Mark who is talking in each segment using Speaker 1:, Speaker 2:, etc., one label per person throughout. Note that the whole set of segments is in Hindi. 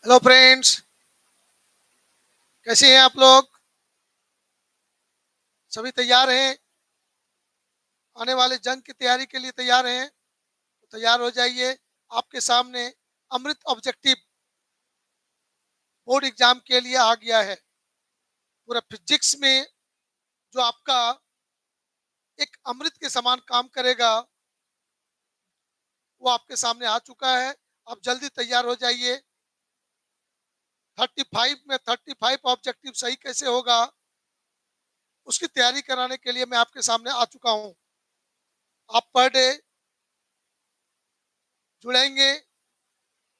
Speaker 1: हेलो फ्रेंड्स, कैसे हैं आप लोग? सभी तैयार हैं? आने वाले जंग की तैयारी के लिए तैयार हैं? तो तैयार हो जाइए। आपके सामने अमृत ऑब्जेक्टिव बोर्ड एग्जाम के लिए आ गया है। पूरा फिजिक्स में जो आपका एक अमृत के समान काम करेगा, वो आपके सामने आ चुका है। आप जल्दी तैयार हो जाइए। 35 में 35 ऑब्जेक्टिव सही कैसे होगा, उसकी तैयारी कराने के लिए मैं आपके सामने आ चुका हूँ। आप पर डे जुड़ेंगे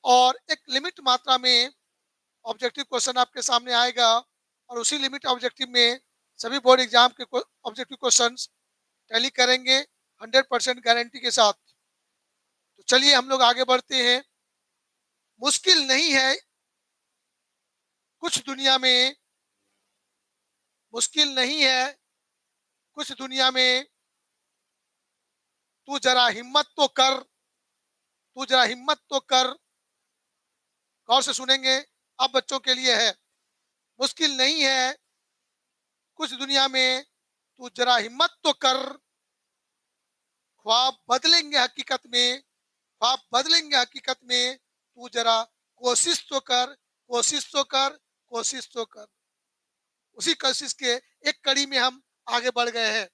Speaker 1: और एक लिमिट मात्रा में ऑब्जेक्टिव क्वेश्चन आपके सामने आएगा, और उसी लिमिट ऑब्जेक्टिव में सभी बोर्ड एग्जाम के ऑब्जेक्टिव क्वेश्चंस टैली करेंगे 100% गारंटी के साथ। तो चलिए हम लोग आगे बढ़ते हैं। मुश्किल नहीं है कुछ दुनिया में, मुश्किल नहीं है कुछ दुनिया में, तू जरा हिम्मत तो कर, तू जरा हिम्मत तो कर। गौर से सुनेंगे, अब बच्चों के लिए है। मुश्किल नहीं है कुछ दुनिया में, तू जरा हिम्मत तो कर। ख्वाब बदलेंगे हकीकत में, ख्वाब बदलेंगे हकीकत में, तू जरा कोशिश तो कर, कोशिश तो कर, कोशिश तो कर। उसी कोशिश के एक कड़ी में हम आगे बढ़ गए हैं।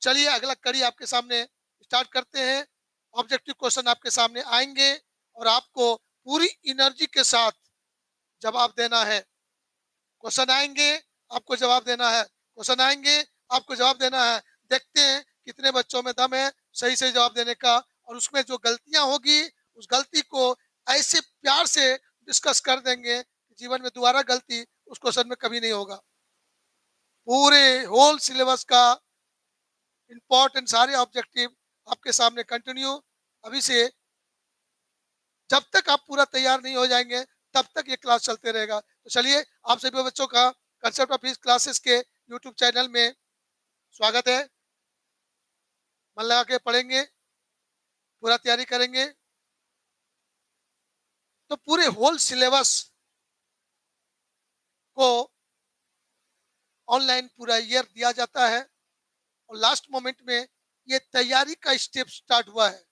Speaker 1: चलिए अगला कड़ी आपके सामने स्टार्ट करते हैं। ऑब्जेक्टिव क्वेश्चन आपके सामने आएंगे और आपको पूरी एनर्जी के साथ जवाब देना है। क्वेश्चन आएंगे, आपको जवाब देना है। क्वेश्चन आएंगे, आपको जवाब देना है। देखते हैं कितने बच्चों में दम है सही से जवाब देने का, और उसमें जो गलतियां होगी उस गलती को ऐसे प्यार से डिस्कस कर देंगे कि जीवन में दोबारा गलती उस क्वेश्चन में कभी नहीं होगा। पूरे होल सिलेबस का इंपॉर्टेंट सारे ऑब्जेक्टिव आपके सामने कंटिन्यू अभी से। जब तक आप पूरा तैयार नहीं हो जाएंगे तब तक ये क्लास चलते रहेगा। तो चलिए, आप सभी बच्चों का कंसेप्ट ऑफ फिजिक्स क्लासेस के यूट्यूब चैनल में स्वागत है। मन लगा के पढ़ेंगे, पूरा तैयारी करेंगे तो पूरे होल सिलेबस को ऑनलाइन पूरा ईयर दिया जाता है, और लास्ट मोमेंट में ये तैयारी का स्टेप स्टार्ट हुआ है।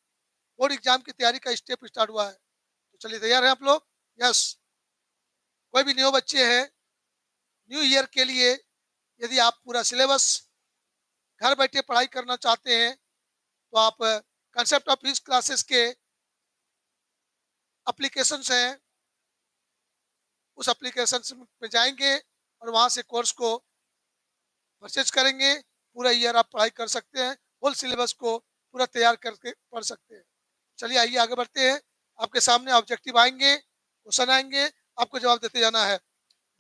Speaker 1: बोर्ड एग्जाम की तैयारी का स्टेप स्टार्ट हुआ है। तो चलिए, तैयार हैं आप लोग? यस। कोई भी न्यू बच्चे हैं, न्यू ईयर के लिए यदि आप पूरा सिलेबस घर बैठे पढ़ाई करना चाहते हैं तो आप कंसेप्ट ऑफ फिजिक्स क्लासेस के एप्लीकेशंस हैं, उस एप्लीकेशन में जाएंगे और वहां से कोर्स को परचेज करेंगे। पूरा ईयर आप पढ़ाई कर सकते हैं, होल सिलेबस को पूरा तैयार करके पढ़ सकते हैं। चलिए आइए आगे बढ़ते हैं। आपके सामने ऑब्जेक्टिव आएंगे, क्वेश्चन आएंगे, आपको जवाब देते जाना है।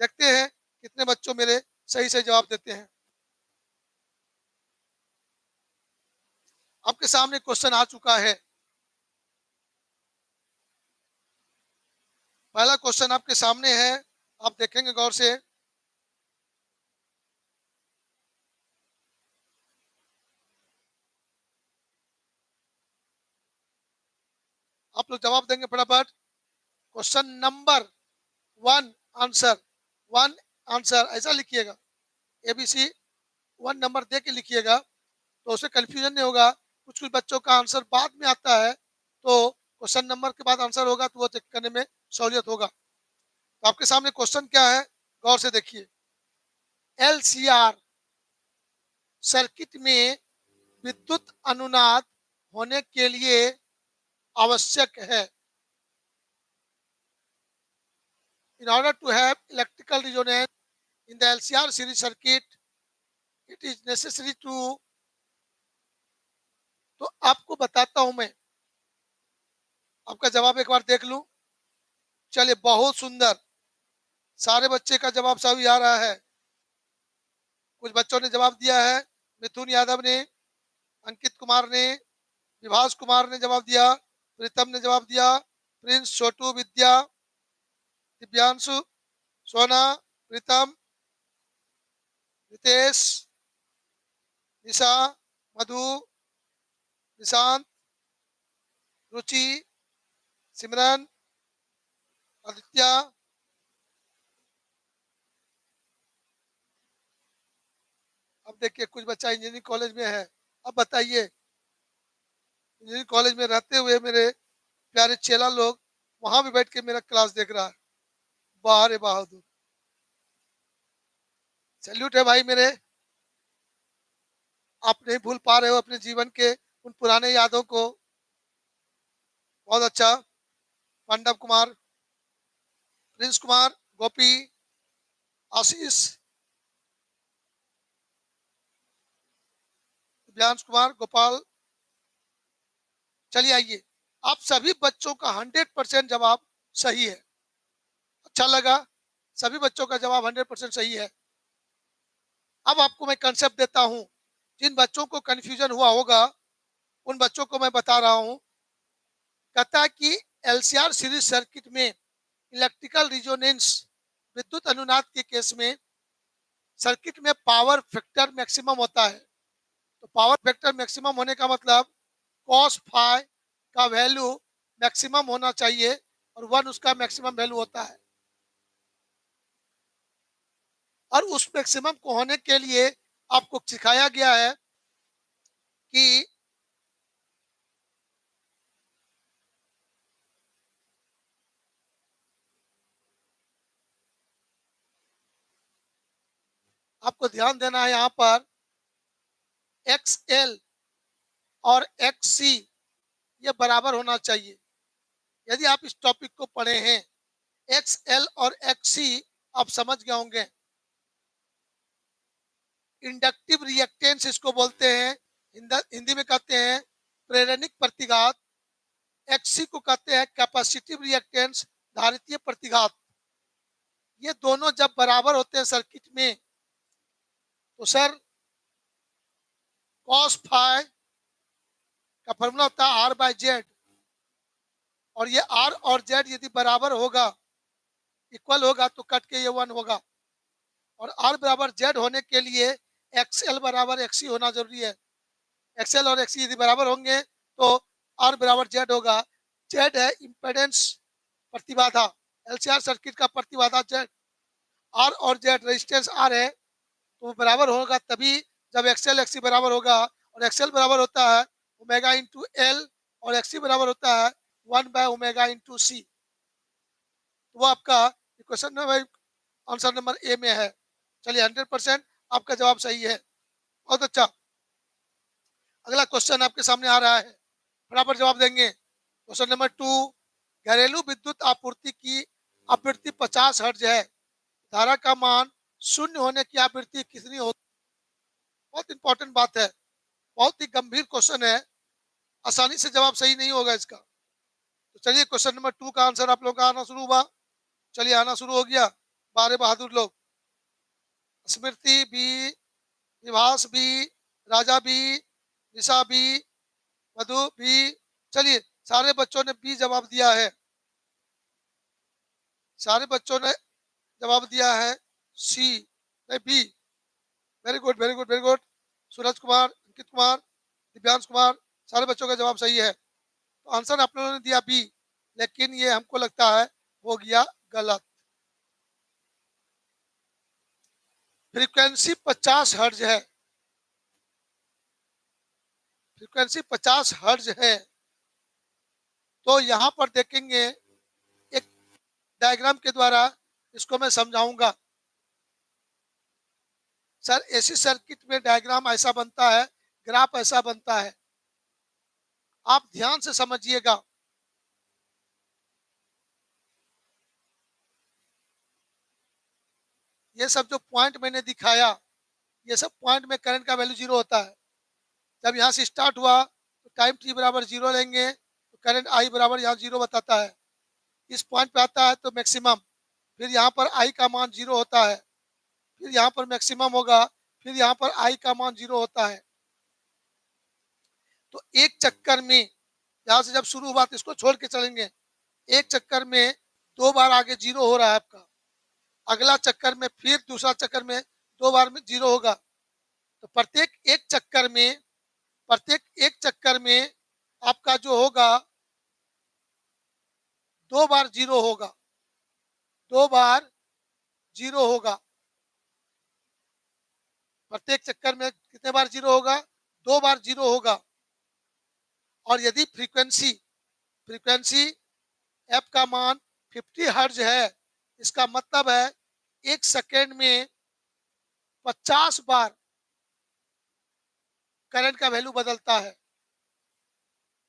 Speaker 1: देखते हैं कितने बच्चों मेरे सही से जवाब देते हैं। आपके सामने क्वेश्चन आ चुका है। पहला क्वेश्चन आपके सामने है, आप देखेंगे गौर से। आप लोग जवाब देंगे फटाफट। क्वेश्चन नंबर 1 आंसर, 1 आंसर ऐसा लिखिएगा। एबीसी 1 नंबर दे के लिखिएगा, तो उससे कंफ्यूजन नहीं होगा। कुछ कुछ बच्चों का आंसर बाद में आता है, तो क्वेश्चन नंबर के बाद आंसर होगा तो वो चेक करने में सहूलियत होगा। तो आपके सामने क्वेश्चन क्या है, गौर से देखिए। एलसीआर सर्किट में विद्युत अनुनाद होने के लिए आवश्यक है। In order to have electrical resonance in the LCR series circuit, it is necessary to। तो आपको बताता हूं मैं, आपका जवाब एक बार देख लूं। चलिए, बहुत सुंदर, सारे बच्चे का जवाब सही आ रहा है। कुछ बच्चों ने जवाब दिया है। मिथुन यादव ने, अंकित कुमार ने, विभास कुमार ने जवाब दिया, प्रीतम ने जवाब दिया, प्रिंस, छोटू, विद्या, दिव्यांशु, सोना, प्रीतम, रितेश, निशा, मधु, निशांत, रुचि, सिमरन, आदित्य, अब देखिए कुछ बच्चा इंजीनियरिंग कॉलेज में है। अब बताइए, इंजीनियरिंग कॉलेज में रहते हुए मेरे प्यारे चेला लोग वहां भी बैठ के मेरा क्लास देख रहा है। वाह रे बहादुर, सैल्यूट है भाई मेरे। आप नहीं भूल पा रहे हो अपने जीवन के उन पुराने यादों को। बहुत अच्छा। पांडव कुमार, प्रिंस कुमार, गोपी, आशीष, दिव्यांश कुमार, गोपाल। चलिए आइए, आप सभी बच्चों का 100% जवाब सही है। अच्छा लगा, सभी बच्चों का जवाब 100% सही है। अब आपको मैं कंसेप्ट देता हूं। जिन बच्चों को कंफ्यूजन हुआ होगा उन बच्चों को मैं बता रहा हूं। कहता है कि एलसीआर सीरीज सर्किट में इलेक्ट्रिकल रिजोनेंस विद्युत अनुनाद के केस में सर्किट में पावर फैक्टर मैक्सिमम होता है। तो पावर फैक्टर मैक्सिमम होने का मतलब कॉस फाई का वैल्यू मैक्सिमम होना चाहिए और 1 उसका मैक्सिमम वैल्यू होता है। और उस मैक्सिमम को होने के लिए आपको सिखाया गया है कि आपको ध्यान देना है यहाँ पर एक्स एल और एक्स सी ये बराबर होना चाहिए। यदि आप इस टॉपिक को पढ़े हैं, एक्स एल और एक्स सी आप समझ गए होंगे। इंडक्टिव रिएक्टेंस इसको बोलते हैं, हिंदी में कहते हैं प्रेरणिक प्रतिघात। एक्स सी को कहते हैं कैपेसिटिव रिएक्टेंस, धारितीय प्रतिघात। ये दोनों जब बराबर होते हैं सर्किट में तो सर कॉस फाई का फॉर्मूला होता है आर बाय जेड। और ये आर और जेड यदि बराबर होगा, इक्वल होगा, तो कट के ये 1 होगा। और आर बराबर जेड होने के लिए एक्स एल बराबर एक्स सी होना जरूरी है। एक्स एल और एक्स सी यदि बराबर होंगे तो आर बराबर जेड होगा। जेड है इम्पेडेंस, प्रतिबाधा। एलसीआर सर्किट का प्रतिबाधा जेड, आर और जेड रेजिस्टेंस आर है, तो वो बराबर होगा तभी जब एक्सएल एक्सी बराबर होगा। और एक्सएल बराबर होता है ओमेगा इंटू एल और एक्सी बराबर होता है 1/ओमेगा इंटू सी। तो वो आपका equation number, answer number A में है। चलिए 100% आपका जवाब सही है। बहुत अच्छा। अगला क्वेश्चन आपके सामने आ रहा है, बराबर जवाब देंगे। क्वेश्चन नंबर 2, घरेलू विद्युत आपूर्ति की आवृत्ति 50 हर्ट्ज है। धारा का मान शून्य होने की आवृत्ति कितनी होती? बहुत इंपॉर्टेंट बात है, बहुत ही गंभीर क्वेश्चन है। आसानी से जवाब सही नहीं होगा इसका। तो चलिए क्वेश्चन नंबर 2 का आंसर आप लोग का आना शुरू हुआ। चलिए आना शुरू हो गया। बारे बहादुर लोग, स्मृति बी, विभास बी, राजा बी, निशा बी, मधु बी। चलिए सारे बच्चों ने बी जवाब दिया है। सारे बच्चों ने जवाब दिया है सी, नहीं B. Very good very good very good. Suraj Kumar, Ankit Kumar, Divyansh Kumar, सारे बच्चों का जवाब सही है। तो आंसर आप लोगों ने दिया बी, लेकिन ये हमको लगता है हो गया गलत। फ्रीक्वेंसी 50 हर्ज है। फ्रीक्वेंसी 50 हर्ज है। तो यहाँ पर देखेंगे एक डायग्राम के द्वारा इसको मैं समझाऊंगा। सर एसी सर्किट में डायग्राम ऐसा बनता है, ग्राफ ऐसा बनता है, आप ध्यान से समझिएगा। ये सब जो पॉइंट मैंने दिखाया, ये सब पॉइंट में करंट का वैल्यू 0 होता है। जब यहाँ से स्टार्ट हुआ तो टाइम टी बराबर 0 लेंगे तो करंट आई बराबर यहाँ 0 बताता है। इस पॉइंट पे आता है तो मैक्सिमम, फिर यहाँ पर आई का मान 0 होता है, फिर यहाँ पर मैक्सिमम होगा, फिर यहाँ पर आई का मान 0 होता है। तो एक चक्कर में यहाँ से जब शुरू हुआ तो इसको छोड़ के चलेंगे, एक चक्कर में 2 बार आगे 0 हो रहा है आपका। अगला चक्कर में फिर दूसरा चक्कर में 2 बार में 0 होगा। तो प्रत्येक एक चक्कर में आपका जो होगा 2 बार 0 होगा। जीरो होगा। प्रत्येक चक्कर में कितने बार जीरो होगा? 2 बार जीरो होगा। और यदि फ्रीक्वेंसी फ्रीक्वेंसी एफ का मान 50 हर्ट्ज है, इसका मतलब है 1 सेकेंड में 50 बार करंट का वैल्यू बदलता है।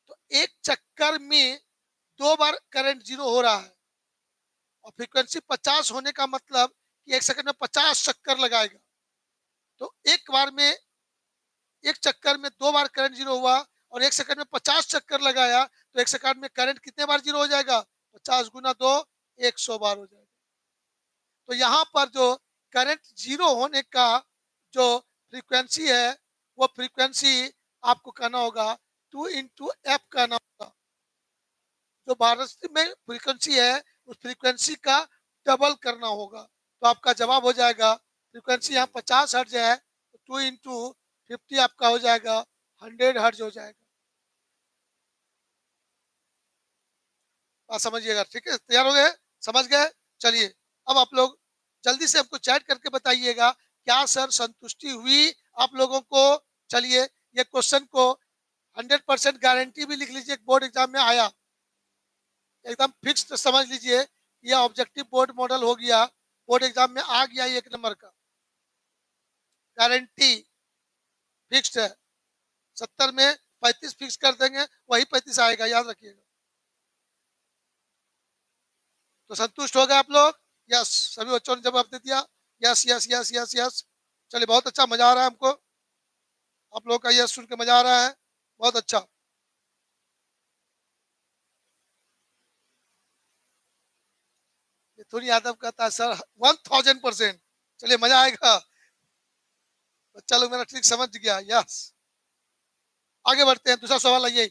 Speaker 1: तो एक चक्कर में 2 बार करंट जीरो हो रहा है और फ्रीक्वेंसी 50 होने का मतलब कि 1 सेकंड में 50 चक्कर लगाएगा। तो एक बार में, एक चक्कर में 2 बार करंट जीरो हुआ और 1 सेकंड में 50 चक्कर लगाया, तो 1 सेकंड में करंट कितने बार जीरो हो जाएगा? 50 गुना 2, 100 बार हो जाएगा। तो यहाँ पर जो करंट जीरो होने का जो फ्रीक्वेंसी है, वो फ्रीक्वेंसी आपको कहना होगा 2 इंटू एफ कहना होगा। जो भारत में फ्रीक्वेंसी है, उस फ्रीक्वेंसी का डबल करना होगा। तो आपका जवाब हो जाएगा, फ्रीक्वेंसी यहाँ 50 हर्ट्ज है, तो 2 इंटू 50 आपका हो जाएगा 100 हर्ट्ज हो जाएगा। बात समझिएगा, ठीक है? तैयार हो गए? समझ गए? चलिए, अब आप लोग जल्दी से हमको चैट करके बताइएगा, क्या सर संतुष्टि हुई आप लोगों को? चलिए, ये क्वेश्चन को 100% गारंटी भी लिख लीजिए, बोर्ड एग्जाम में आया, एकदम फिक्स समझ लीजिए, ये ऑब्जेक्टिव बोर्ड मॉडल हो गया, बोर्ड एग्जाम में आ गया 1 नंबर का, गारंटी फिक्स्ड है। 70 में 35 फिक्स कर देंगे, वही 35 आएगा, याद रखिएगा। तो संतुष्ट हो गए आप लोग? यस, सभी बच्चों ने जवाब दे दिया, yes yes yes yes yes. चलिए, बहुत अच्छा, मजा आ रहा है हमको, आप लोग का यस सुन के मजा आ रहा है, बहुत अच्छा। मिथुन यादव कहता है सर 1000%। चलिए, मजा आएगा, बच्चा लोग मेरा ट्रिक समझ गया, यस। आगे बढ़ते हैं, दूसरा सवाल आइए,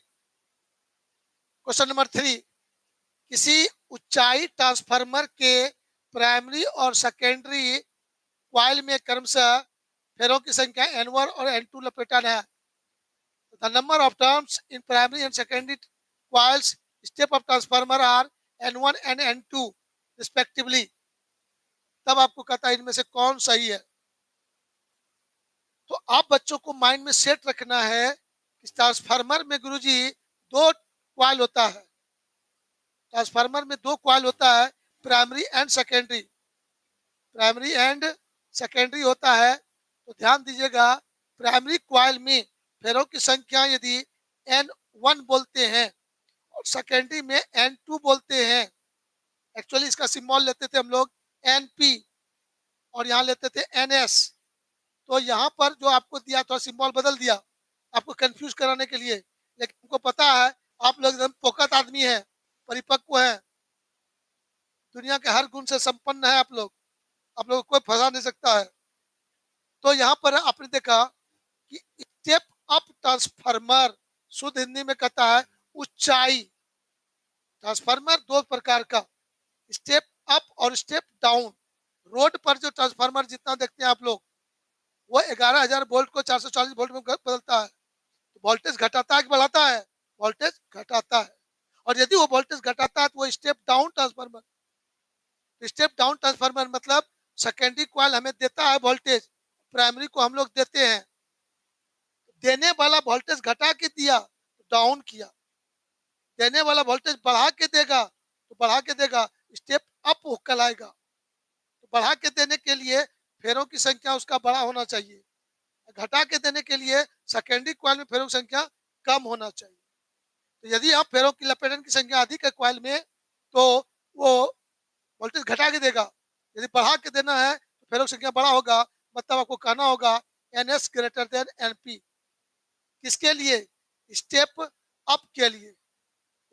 Speaker 1: क्वेश्चन नंबर 3। किसी ऊंचाई ट्रांसफार्मर के प्राइमरी और सेकेंडरी क्वाइल में क्रमशः फेरों की संख्या N1 और N2 लपेटन है। The number of turns in primary and secondary coils step of transformer are N1 and N2 respectively। तब आपको कहता है इनमें से कौन सही है। तो आप बच्चों को माइंड में सेट रखना है कि ट्रांसफार्मर में गुरुजी 2 क्वाइल होता है, ट्रांसफार्मर में 2 क्वाइल होता है, primary and secondary, primary and secondary होता है। तो ध्यान दीजिएगा, प्राइमरी क्वाइल में फेरों की संख्या यदि N1 बोलते हैं और सेकेंडरी में N2 बोलते हैं, एक्चुअली इसका सिंबल लेते थे हम लोग NP और यहाँ लेते थे NS। तो यहाँ पर जो आपको दिया थोड़ा सिंबल बदल दिया आपको कंफ्यूज कराने के लिए, लेकिन हमको पता है आप लोग एकदम पोकत आदमी हैं, परिपक्व हैं, दुनिया के हर गुण से संपन्न है आप लोग को कोई फंसा नहीं सकता है। तो यहाँ पर आपने देखा कि स्टेप अप ट्रांसफार्मर शुद्ध हिंदी में कहता है ऊंचाई। ट्रांसफार्मर 2 प्रकार का, स्टेप अप और स्टेप डाउन। रोड पर जो ट्रांसफार्मर जितना देखते हैं आप लोग, वो 11,000 वोल्ट को 440 वोल्ट में बदलता है। तो वोल्टेज घटाता है कि बढ़ाता है? वोल्टेज घटाता है। और यदि वो वोल्टेज घटाता है तो वो step down transformer. Step down transformer मतलब सेकेंडरी कॉइल हमें देता है वोल्टेज, प्राइमरी को हम लोग देते हैं, देने वाला वोल्टेज घटा के दिया तो डाउन किया, देने वाला वोल्टेज बढ़ा के देगा तो बढ़ा के देगा, स्टेप अप कहलाएगा। तो बढ़ा के देने के लिए फेरों की संख्या उसका बड़ा होना चाहिए, घटा के देने के लिए सेकेंडरी कॉइल में फेरों की संख्या कम होना चाहिए। तो यदि आप फेरों की लपेटन की संख्या अधिक है कॉइल में, तो वो वोल्टेज घटा के देगा, यदि बढ़ा के देना है तो फेरों की संख्या बड़ा होगा, मतलब आपको कहना होगा NS ग्रेटर देन NP। किसके लिए? स्टेप अप के लिए,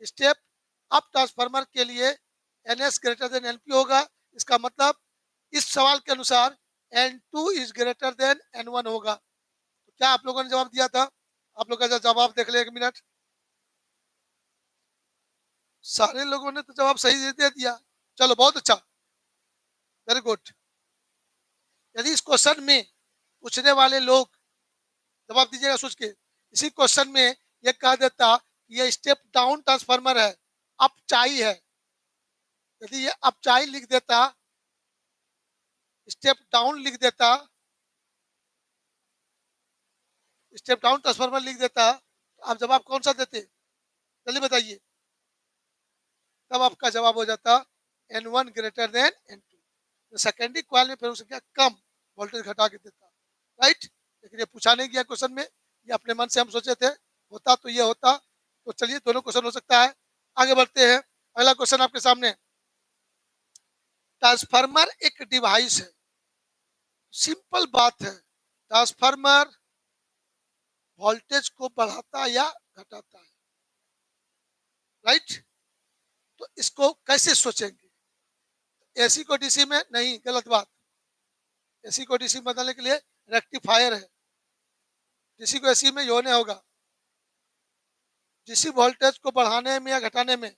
Speaker 1: स्टेप अप ट्रांसफार्मर के लिए NS ग्रेटर देन NP होगा। इसका मतलब इस सवाल के अनुसार N2 is greater than N1 होगा। तो क्या आप लोगों ने जवाब दिया था? आप लोग का जवाब देख ले, 1 मिनट। सारे लोगों ने तो जवाब सही दे दिया, चलो बहुत अच्छा, वेरी गुड। यदि इस क्वेश्चन में पूछने वाले लोग जवाब दीजिएगा सोच के, इसी क्वेश्चन में ये कह देता ये स्टेप डाउन ट्रांसफार्मर है, अपचाई है, यदि ये अपचाई लिख देता स्टेप डाउन लिख देता, स्टेप डाउन ट्रांसफार्मर लिख देता, तो आप जवाब कौन सा देते? जल्दी बताइए। तब आपका जवाब हो जाता N1 ग्रेटर देन N2। तो सेकेंडरी कॉइल में फिर उससे क्या कम वोल्टेज घटा के देता, राइट। लेकिन ये पूछा नहीं गया क्वेश्चन में, ये अपने मन से हम सोचे थे, होता तो ये होता। तो चलिए दोनों क्वेश्चन हो सकता है। आगे बढ़ते हैं, अगला क्वेश्चन आपके सामने। ट्रांसफार्मर एक डिवाइस है, सिंपल बात है, ट्रांसफार्मर वोल्टेज को बढ़ाता या घटाता है, राइट। तो इसको कैसे सोचेंगे? एसी को डीसी में नहीं, गलत बात। एसी को डीसी में बदलने के लिए रेक्टिफायर है, डीसी को एसी में योने होगा। डीसी वोल्टेज को बढ़ाने में या घटाने में,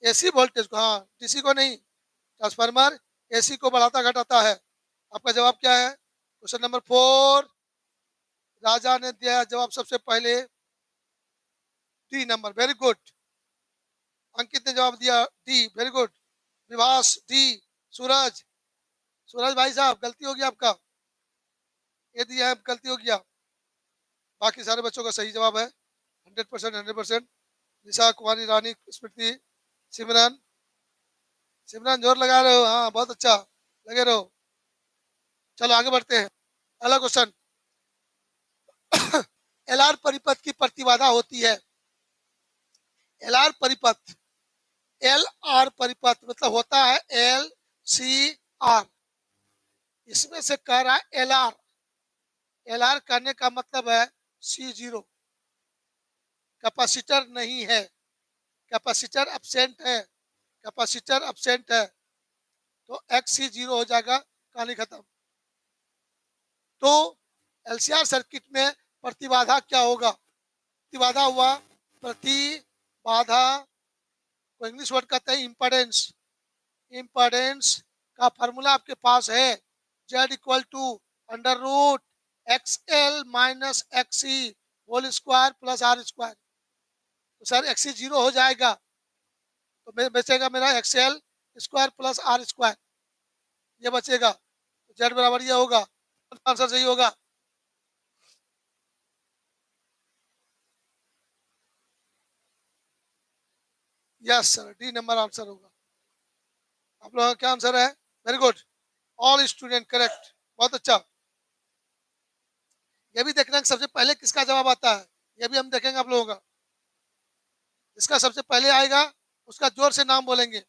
Speaker 1: एसी वोल्टेज को, हाँ डीसी को नहीं। ट्रांसफार्मर एसी को बढ़ाता घटाता है। आपका जवाब क्या है? क्वेश्चन नंबर 4, राजा ने दिया जवाब सबसे पहले D number, very good. Ankit ने जवाब दिया D, very good. Vibhas D. Suraj, Suraj भाई साहब गलती होगी आपका, ये दिया है गलती हो गया। बाकी सारे बच्चों का सही जवाब है, 100%, 100%। निशा कुमारी, रानी, स्मृति, सिमरन, सिमरन जोर लगा रहे हो, हाँ बहुत अच्छा, लगे रहो। चलो आगे बढ़ते हैं, अगला क्वेश्चन। एलआर परिपथ की प्रतिबाधा होती है, एलआर परिपथ, एल आर परिपथ मतलब होता है एल सी आर। इसमें से कह रहा है एल आर, एल आर करने का मतलब है C0, कैपेसिटर नहीं है, कैपेसिटर एब्सेंट है, कैपेसिटर एब्सेंट है, तो XC0 हो जाएगा, कहानी खत्म। तो एलसीआर सर्किट में प्रतिबाधा क्या होगा? प्रतिबाधा हुआ, प्रतिबाधा को इंग्लिश वर्ड कहते हैं इम्पीडेंस। इम्पीडेंस का फॉर्मूला आपके पास है, Z equal to under root XL minus XC whole square plus R square. तो सर XC0 हो जाएगा, तो बचेगा मेरा XL square plus R square, ये बचेगा। Z बराबर ये होगा, आंसर सही होगा। Yes sir, D number answer होगा। आप लोगों का क्या आंसर है? Very good, all student correct, बहुत अच्छा। ये भी देखना कि सबसे पहले किसका जवाब आता है, ये भी हम देखेंगे आप लोगों का। इसका सबसे पहले आएगा उसका जोर से नाम बोलेंगे।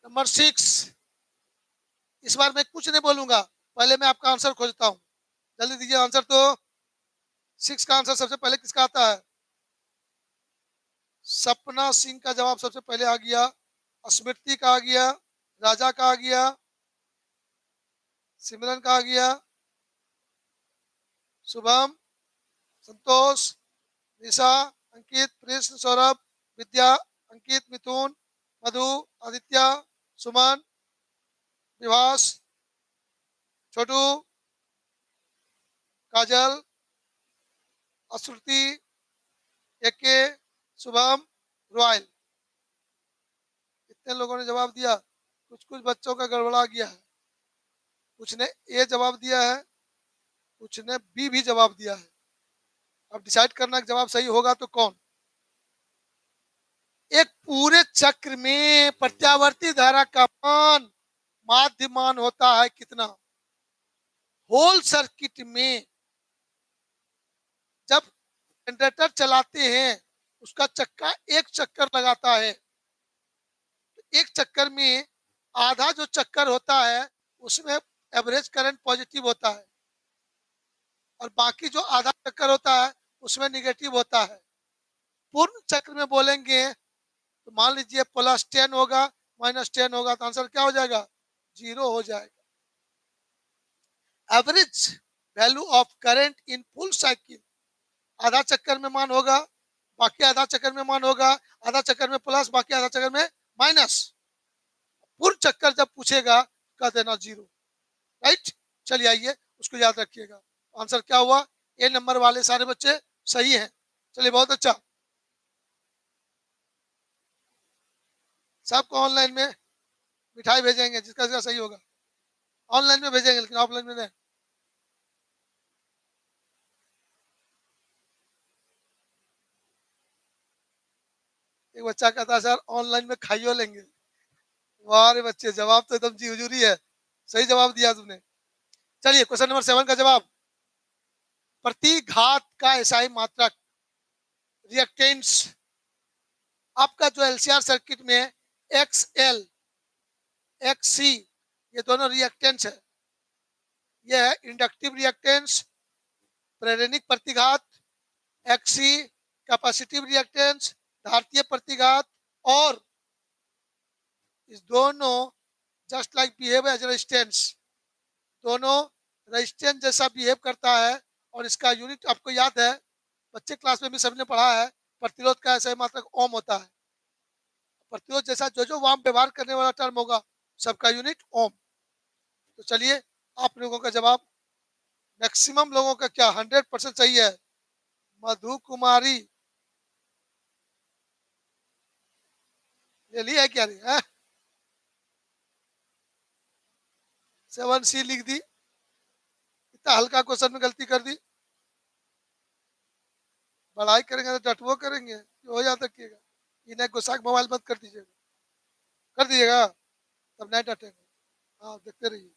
Speaker 1: नंबर 6, इस बार मैं कुछ नहीं बोलूंगा, पहले मैं आपका आंसर खोजता हूँ, जल्दी दीजिए आंसर। तो 6 का आंसर सबसे पहले किसका आता है? सपना सिंह का जवाब सबसे पहले आ गया, स्मृति का आ गया, राजा का आ गया, सिमरन का आ गया, शुभम, संतोष, निशा, अंकित, कृष्ण, सौरभ, विद्या, अंकित, मिथुन, मधु, आदित्य, सुमन, विभास, छोटू, काजल, अश्रुति, एके, शुभम, रॉयल। इतने लोगों ने जवाब दिया, कुछ कुछ बच्चों का गड़बड़ा गया है, कुछ ने ए जवाब दिया है, कुछ ने बी भी जवाब दिया है। अब डिसाइड करना जवाब सही होगा तो कौन। एक पूरे चक्र में प्रत्यावर्ती धारा का मान, माध्य मान होता है कितना? होल सर्किट में जब जनरेटर चलाते हैं, उसका चक्का एक चक्कर लगाता है, एक चक्कर में आधा जो चक्कर होता है उसमें एवरेज करंट पॉजिटिव होता है, और बाकी जो आधा चक्कर होता है उसमें निगेटिव होता है। पूर्ण चक्र में बोलेंगे तो मान लीजिए +10 होगा, -10 होगा, तो आंसर क्या हो जाएगा? 0 हो जाएगा। Average value of current in full cycle, आधा चक्कर में मान होगा, बाकी आधा चक्कर में मान होगा, आधा चक्कर में प्लस, बाकी आधा चक्कर में माइनस। पूर्ण चक्कर जब पूछेगा कह देना 0, राइट। चलिए आइए उसको याद रखिएगा। आंसर क्या हुआ? ए नंबर वाले सारे बच्चे सही हैं। चलिए बहुत अच्छा। सबको ऑनलाइन में मिठाई भेजेंगे, जिसका जिसका सही होगा ऑनलाइन में भेजेंगे, लेकिन ऑफलाइन में नहीं। एक बच्चा कहता है सर ऑनलाइन में खाइयो लेंगे। वाह रे बच्चे, जवाब तो एकदम जी हुजूरी है, सही जवाब दिया तुमने। चलिए क्वेश्चन नंबर 7 का जवाब, प्रतिघात का एसआई मात्रक रिएक्टेंस। आपका जो एलसीआर सर्किट में एक्स एल एक्स सी ये दोनों रिएक्टेंस है। ये है इंडक्टिव रिएक्टेंस, प्रेरणिक प्रतिघात, एक्स सी कैपेसिटिव रिएक्टेंस, धारतीय प्रतिघात। और इस दोनों just like behave as resistance, दोनों रेजिस्टेंस जैसा बिहेव करता है। और इसका यूनिट आपको याद है, बच्चे क्लास में भी सबने पढ़ा है, प्रतिरोध का ऐसा मात्रक ओम होता है। प्रतिरोध जैसा जो जो वहां व्यवहार करने वाला टर्म होगा सबका यूनिट ओम। तो चलिए आप लोगों का जवाब, मैक्सिमम लोगों का क्या 100% सही है। मधु कुमारी ले लिया है क्या, नहीं है? 7C लिख दी, इतना हल्का क्वेश्चन में गलती कर दी। पढ़ाई करेंगे तो डटवो करेंगे, हो जाता किएगा। इन्हें गुस्सा मोबाइल बंद कर दीजिएगा, कर दीजिएगा, तब नहीं डटेंगे। हाँ देखते रहिए।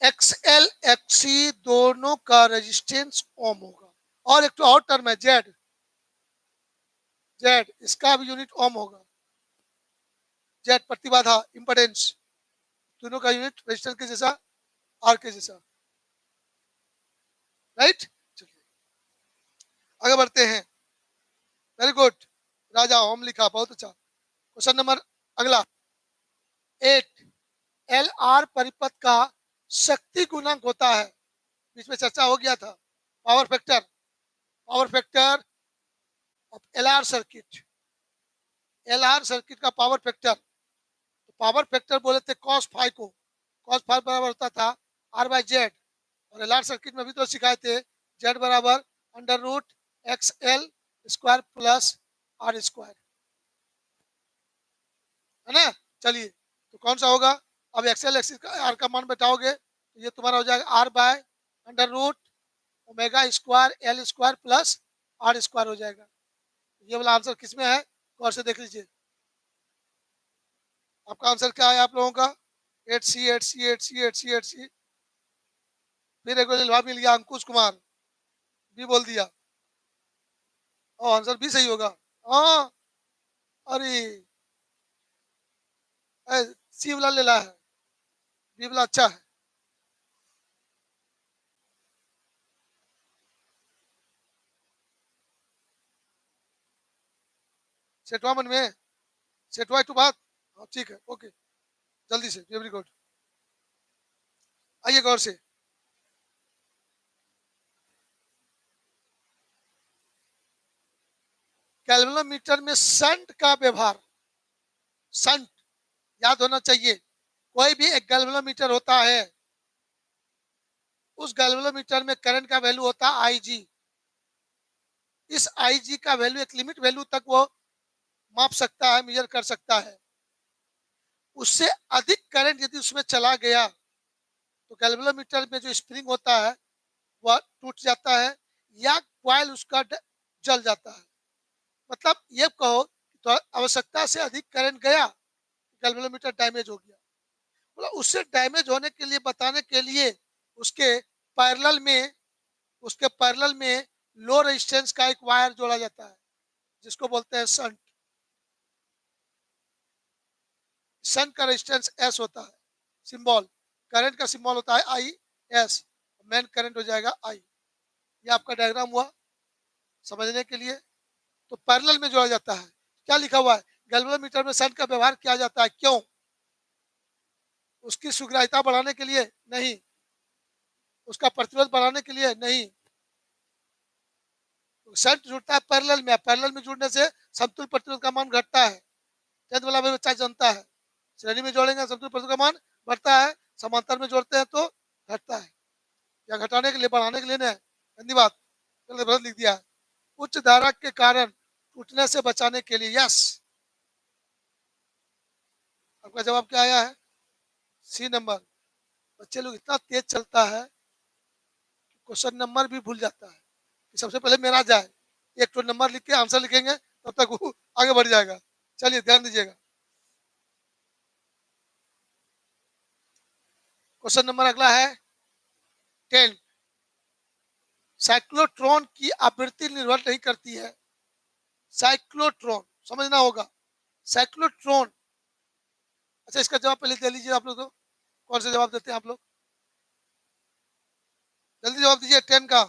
Speaker 1: एक्सएल एक्ससी दोनों का रेजिस्टेंस ओम होगा। और एक तो और टर्म है जेड, जेड इसका भी यूनिट ओम होगा। जेड प्रतिबाधा इंपेडेंस, दोनों का यूनिट रेजिस्टेंस के जैसा, आर के जैसा। राइट, चलिए आगे बढ़ते हैं। वेरी गुड, राजा ओम लिखा, बहुत अच्छा। क्वेश्चन नंबर अगला 8, एल आर परिपथ का शक्ति गुणांक होता है, बीच में चर्चा हो गया था। Power factor, power factor of L R circuit, L R circuit का पावर फैक्टर। तो पावर फैक्टर बोले थे कॉस फाइव को, कॉस फाइव बराबर होता था आर बाई जेड। और एल आर सर्किट में भी तो सिखाए थे, जेड बराबर under root X L square plus R square, है ना। चलिए तो कौन सा होगा, अब एक्सएल एक्सिस का आर का मान बैठाओगे तो ये तुम्हारा हो जाएगा R by under root omega square L square plus R square हो जाएगा। ये वाला आंसर किसमें है, गौर से देख लीजिए। आपका आंसर क्या है आप लोगों का, 8C 8C 8C 8C 8C। फिर एक जवाब मिल गया, अंकुश कुमार भी बोल दिया, और आंसर भी सही होगा। हाँ, अरे सी वाला लेला है, बी वाला अच्छा है। सेठवा मन में, सेठवा टू बात, हाँ ठीक है, ओके, जल्दी से, वेरी गुड। आइए गौर से, कैल्वनोमीटर में संट का व्यवहार, संट याद होना चाहिए। कोई भी एक गैल्वेनोमीटर होता है, उस गैल्वेनोमीटर में करंट का वैल्यू होता है आई जी। इस आई जी का वैल्यू एक लिमिट वैल्यू तक वो माप सकता है, मेजर कर सकता है। उससे अधिक करंट यदि उसमें चला गया तो गैल्वेनोमीटर में जो स्प्रिंग होता है वह टूट जाता है, या क्वाइल उसका जल जाता है। मतलब ये कहो तो आवश्यकता से अधिक करंट गया, गैल्वेनोमीटर डैमेज हो गया। मतलब उससे डैमेज होने के लिए बताने के लिए उसके पैरेलल में, उसके पैरेलल में लो रेजिस्टेंस का एक वायर जोड़ा जाता है, जिसको बोलते हैं शंट। शंट का रेजिस्टेंस एस होता है, सिंबल, करंट का सिंबल होता है आई एस, मेन करंट हो जाएगा आई। ये आपका डायग्राम हुआ समझने के लिए। तो पैरेलल में जोड़ा जाता है, क्या लिखा हुआ है, गैल्वेनोमीटर में शंट का व्यवहार किया जाता है, क्यों, उसकी सुग्राहिता बढ़ाने के लिए नहीं, उसका प्रतिरोध बढ़ाने के लिए नहीं। शंट जुड़ता है पैरेलल में, पैरेलल में जुड़ने से समतुल्य प्रतिरोध का मान घटता है, टेंथ वाला भी बच्चा जानता है। श्रेणी में जोड़ेंगे समतुल्य प्रतिरोध का मान बढ़ता है, समांतर में जोड़ते हैं तो घटता है। या घटाने के लिए, बढ़ाने के लिए नहीं, गंदी बात, गलत लिख दिया है। उच्च धारा के कारण टूटने से बचाने के लिए। यस, आपका जवाब क्या आया है? C number. बच्चे लोग इतना तेज चलता है कि क्वेश्चन नंबर भी भूल जाता है कि सबसे पहले मेरा जाए, एक तो नंबर लिख के आंसर लिखेंगे तब तक वो आगे बढ़ जाएगा। चलिए ध्यान दीजिएगा। क्वेश्चन नंबर अगला है 10। साइक्लोट्रॉन की आवृत्ति निर्भर नहीं करती है। साइक्लोट्रॉन समझना होगा। साइक्लोट्रॉन, अच्छा इसका जवाब पहले दे लीजिए आप लोग। तो कौन सा जवाब देते हैं आप लोग? जल्दी जवाब दीजिए 10 का।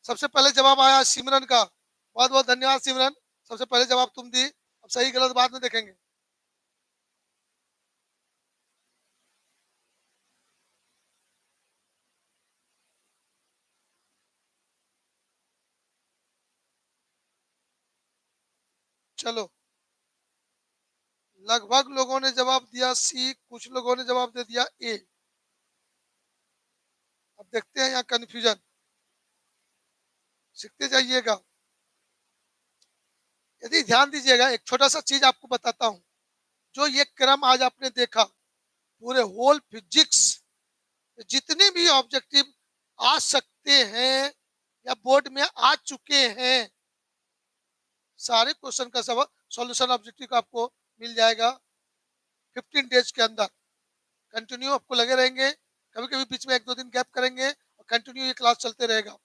Speaker 1: सबसे पहले जवाब आया सिमरन का। बहुत बहुत धन्यवाद सिमरन, सबसे पहले जवाब तुम दी। अब सही गलत बाद में देखेंगे। चलो, लगभग लोगों ने जवाब दिया सी, कुछ लोगों ने जवाब दे दिया ए। अब देखते हैं यहाँ कंफ्यूजन, सीखते जाइएगा। यदि ध्यान दीजिएगा, एक छोटा सा चीज आपको बताता हूँ। जो ये क्रम आज आपने देखा, पूरे होल फिजिक्स जितने भी ऑब्जेक्टिव आ सकते हैं या बोर्ड में आ चुके हैं, सारे क्वेश्चन का सब सॉल्यूशन ऑब्जेक्टिव आपको मिल जाएगा 15 डेज के अंदर। कंटिन्यू आपको लगे रहेंगे, कभी कभी बीच में 1-2 दिन गैप करेंगे और कंटिन्यू ये क्लास चलते रहेगा।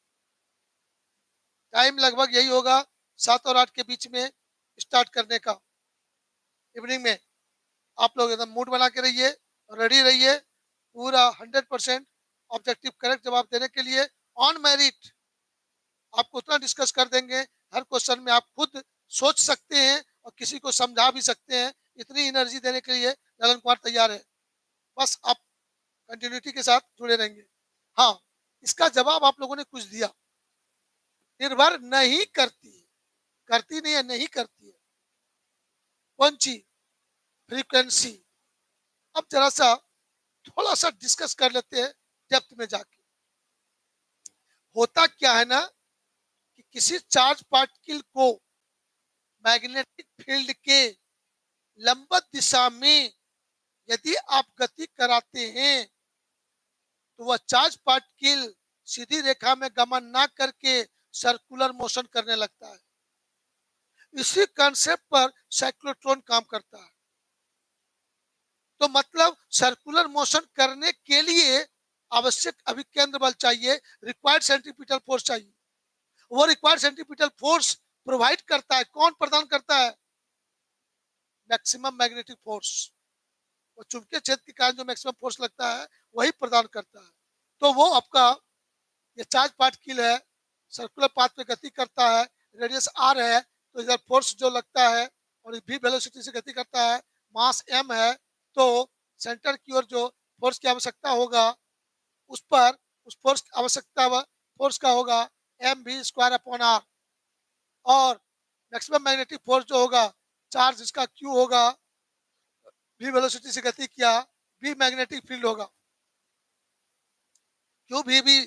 Speaker 1: टाइम लगभग यही होगा 7 और 8 के बीच में स्टार्ट करने का। इवनिंग में आप लोग एकदम मूड बना के रहिए, रेडी रहिए, पूरा 100% ऑब्जेक्टिव करेक्ट जवाब देने के लिए। ऑन मेरिट आपको उतना डिस्कस कर देंगे, हर क्वेश्चन में आप खुद सोच सकते हैं और किसी को समझा भी सकते हैं। इतनी एनर्जी देने के लिए ललन कुमार तैयार है। बस आप कंटिन्यूटी के साथ जुड़े रहेंगे। हाँ, इसका जवाब आप लोगों ने कुछ दिया, निर्भर नहीं करती, करती नहीं है, नहीं करती है। कौन सी? फ्रीक्वेंसी। अब जरा सा थोड़ा सा डिस्कस कर लेते हैं डेप्थ में जाके। होता क्या है ना कि किसी चार्ज पार्टिकल को मैग्नेटिक फील्ड के लंबवत दिशा में यदि आप गति कराते हैं तो वह चार्ज पार्टिकल सीधी रेखा में गमन ना करके सर्कुलर मोशन करने लगता है। इसी कंसेप्ट पर साइक्लोट्रॉन काम करता है। तो मतलब सर्कुलर मोशन करने के लिए आवश्यक अभिकेंद्र बल चाहिए, रिक्वायर्ड सेंट्रीपिटल फोर्स चाहिए। वो रिक्वायर्ड सेंट्रीपिटल फोर्स प्रोवाइड करता है, कौन प्रदान करता है? Maximum magnetic force. वो चुंबकीय क्षेत्र के कारण जो मैक्सिमम फोर्स लगता है वही प्रदान करता है। तो वो आपका ये चार्ज पार्टिकल है, सर्कुलर पाथ पे गति करता है, रेडियस आर है, तो इधर फोर्स जो लगता है और भी वेलोसिटी से गति करता है, मास एम है, तो सेंटर की ओर जो फोर्स की आवश्यकता होगा उस पर उस फोर्स की आवश्यकता फोर्स का होगा M V square upon R. और मैक्सिमम मैग्नेटिक फोर्स जो होगा, चार्ज इसका क्यू होगा, वी वेलोसिटी से गति किया, वी मैग्नेटिक फील्ड होगा, क्यू भी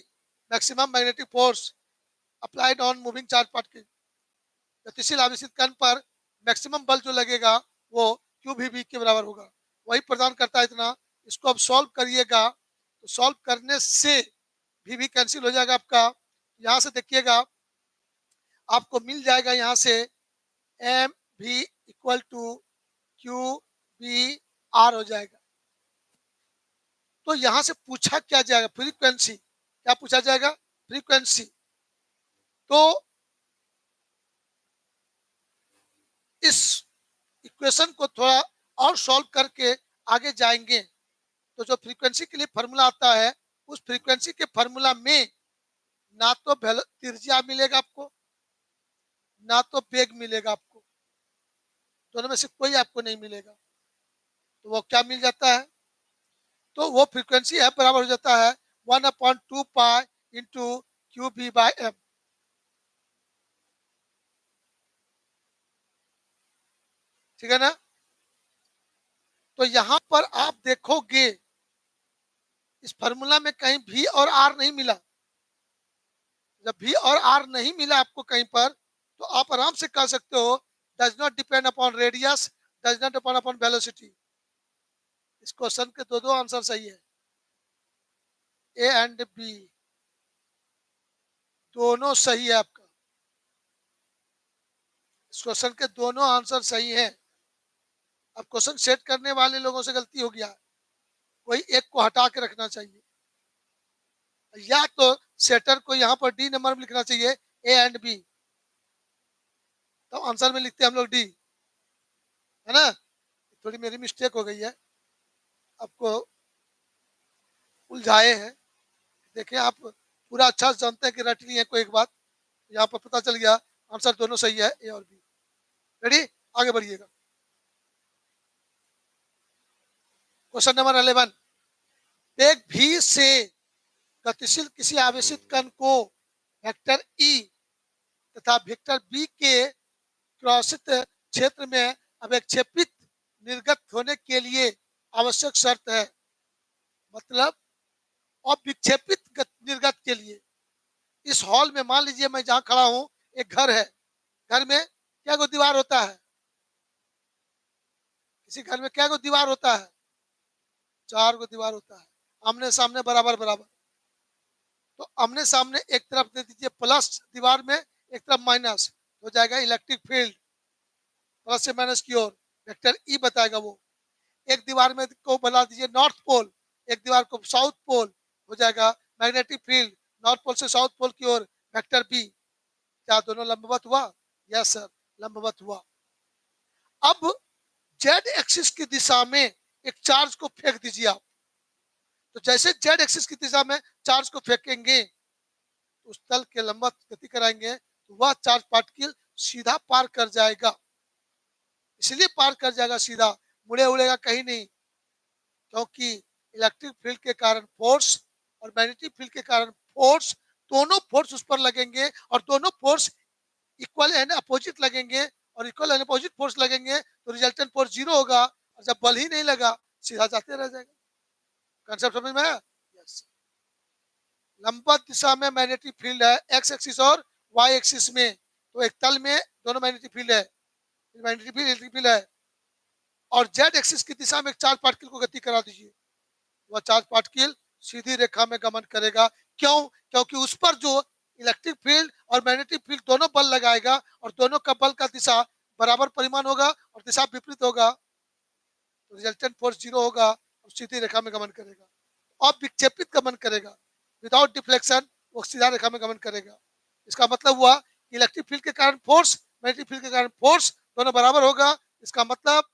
Speaker 1: maximum magnetic force applied on moving charge particle. गतिशील आवेशित कण पर मैक्सिमम बल जो लगेगा वो क्यू भी के बराबर होगा, वही प्रदान करता है इतना। इसको अब सॉल्व करिएगा तो सॉल्व करने से भी कैंसिल हो जाएगा आपका। यहाँ से देखिएगा आपको मिल जाएगा यहाँ से एम भी equal to Q B R हो जाएगा। तो यहाँ से पूछा क्या जाएगा? फ्रीक्वेंसी। क्या पूछा जाएगा? फ्रीक्वेंसी। तो इस इक्वेशन को थोड़ा और सॉल्व करके आगे जाएंगे तो जो फ्रीक्वेंसी के लिए फॉर्मूला आता है, उस फ्रीक्वेंसी के फॉर्मूला में ना तो त्रिज्या मिलेगा आपको, ना तो वेग मिलेगा आपको, दोनों में से कोई आपको नहीं मिलेगा। तो वो क्या मिल जाता है? तो वो फ्रीक्वेंसी है बराबर हो जाता है 1/2 pi into Q B by M. ठीक है ना? तो यहां पर आप देखोगे इस फॉर्मूला में कहीं भी और आर नहीं मिला, जब भी और आर नहीं मिला आपको कहीं पर, तो आप आराम से कह सकते हो does not depend upon radius, does not depend upon velocity. इस क्वेश्चन के दो दो आंसर सही है, ए एंड बी दोनों सही है आपका। इस क्वेश्चन के दोनों आंसर सही हैं। अब क्वेश्चन सेट करने वाले लोगों से गलती हो गया, कोई एक को हटा के रखना चाहिए, या तो सेटर को यहाँ पर डी नंबर में लिखना चाहिए, ए एंड बी, तो आंसर में लिखते हैं हम लोग डी, है ना। थोड़ी मेरी मिस्टेक हो गई है, आपको उलझाए हैं। देखिए आप पूरा अच्छा से जानते हैं कि रट ली है कोई एक बात, यहाँ पर पता चल गया आंसर दोनों सही है, ए और बी। रेडी, आगे बढ़िएगा। क्वेश्चन नंबर 11, वेग भी से गतिशील किसी आवेशित कण को वेक्टर ई तथा वेक्टर बी के क्रॉसित क्षेत्र में अवक्षेपित निर्गत होने के लिए आवश्यक शर्त है। मतलब अविक्षेपित निर्गत के लिए इस हॉल में मान लीजिए मैं जहां खड़ा हूं, एक घर है, घर में क्या को दीवार होता है, किसी घर में क्या को दीवार होता है, 4 को दीवार होता है, आमने सामने बराबर बराबर। तो आमने सामने एक तरफ दे दीजिए प्लस दीवार में, एक तरफ माइनस, हो जाएगा इलेक्ट्रिक फील्ड, प्लस से माइनस की ओर वेक्टर ई बताएगा वो। एक दीवार में को बना दीजिए नॉर्थ पोल, एक दीवार को साउथ पोल, हो जाएगा मैग्नेटिक फील्ड, नॉर्थ पोल से साउथ पोल की ओर वेक्टर बी। क्या दोनों लंबवत हुआ? यस सर, लंबवत हुआ। अब जेड एक्सिस की दिशा में एक चार्ज को फेंक दीजिए आप, तो जैसे जेड एक्सिस की दिशा में चार्ज को फेंकेंगे, उस तल के लंबवत गति कराएंगे, तो वह चार्ज पार्टिकल सीधा पार कर जाएगा। इसलिए पार कर जाएगा सीधा, मुड़े उड़ेगा कहीं नहीं, क्योंकि इलेक्ट्रिक फील्ड के कारण फोर्स और मैग्नेटिक फील्ड के कारण फोर्स, दोनों फोर्स उस पर लगेंगे और दोनों फोर्स इक्वल एंड अपोजिट लगेंगे, और इक्वल एंड अपोजिट फोर्स लगेंगे तो रिजल्टेंट फोर्स जीरो होगा, और जब बल ही नहीं लगा सीधा जाते रह जाएगा। कंसेप्ट समझ में आया? यस। लंबवत दिशा में मैग्नेटिक फील्ड है एक्स एक्सिस और वाई एक्सिस में, तो एक तल में दोनों मैग्नेटिक फील्ड है, मैग्नेटिक फील्ड इलेक्ट्रिक फील्ड है, और जेड एक्सिस की दिशा में एक चार्ज पार्टिकल को गति करा दीजिए, वह चार्ज पार्टिकल सीधी रेखा में गमन करेगा। क्यों? क्योंकि उस पर जो इलेक्ट्रिक फील्ड और मैग्नेटिक फील्ड दोनों बल लगाएगा, और दोनों का बल का दिशा बराबर परिमाण होगा और दिशा विपरीत होगा, तो रिजल्टेंट फोर्स जीरो होगा और सीधी रेखा में गमन करेगा। और विक्षेपित गमन करेगा, विदाउट डिफ्लेक्शन वो सीधा रेखा में गमन करेगा। इसका मतलब हुआ कि इलेक्ट्रिक फील्ड के कारण फोर्स, मैग्नेटिक फील्ड के कारण फोर्स दोनों बराबर होगा। इसका मतलब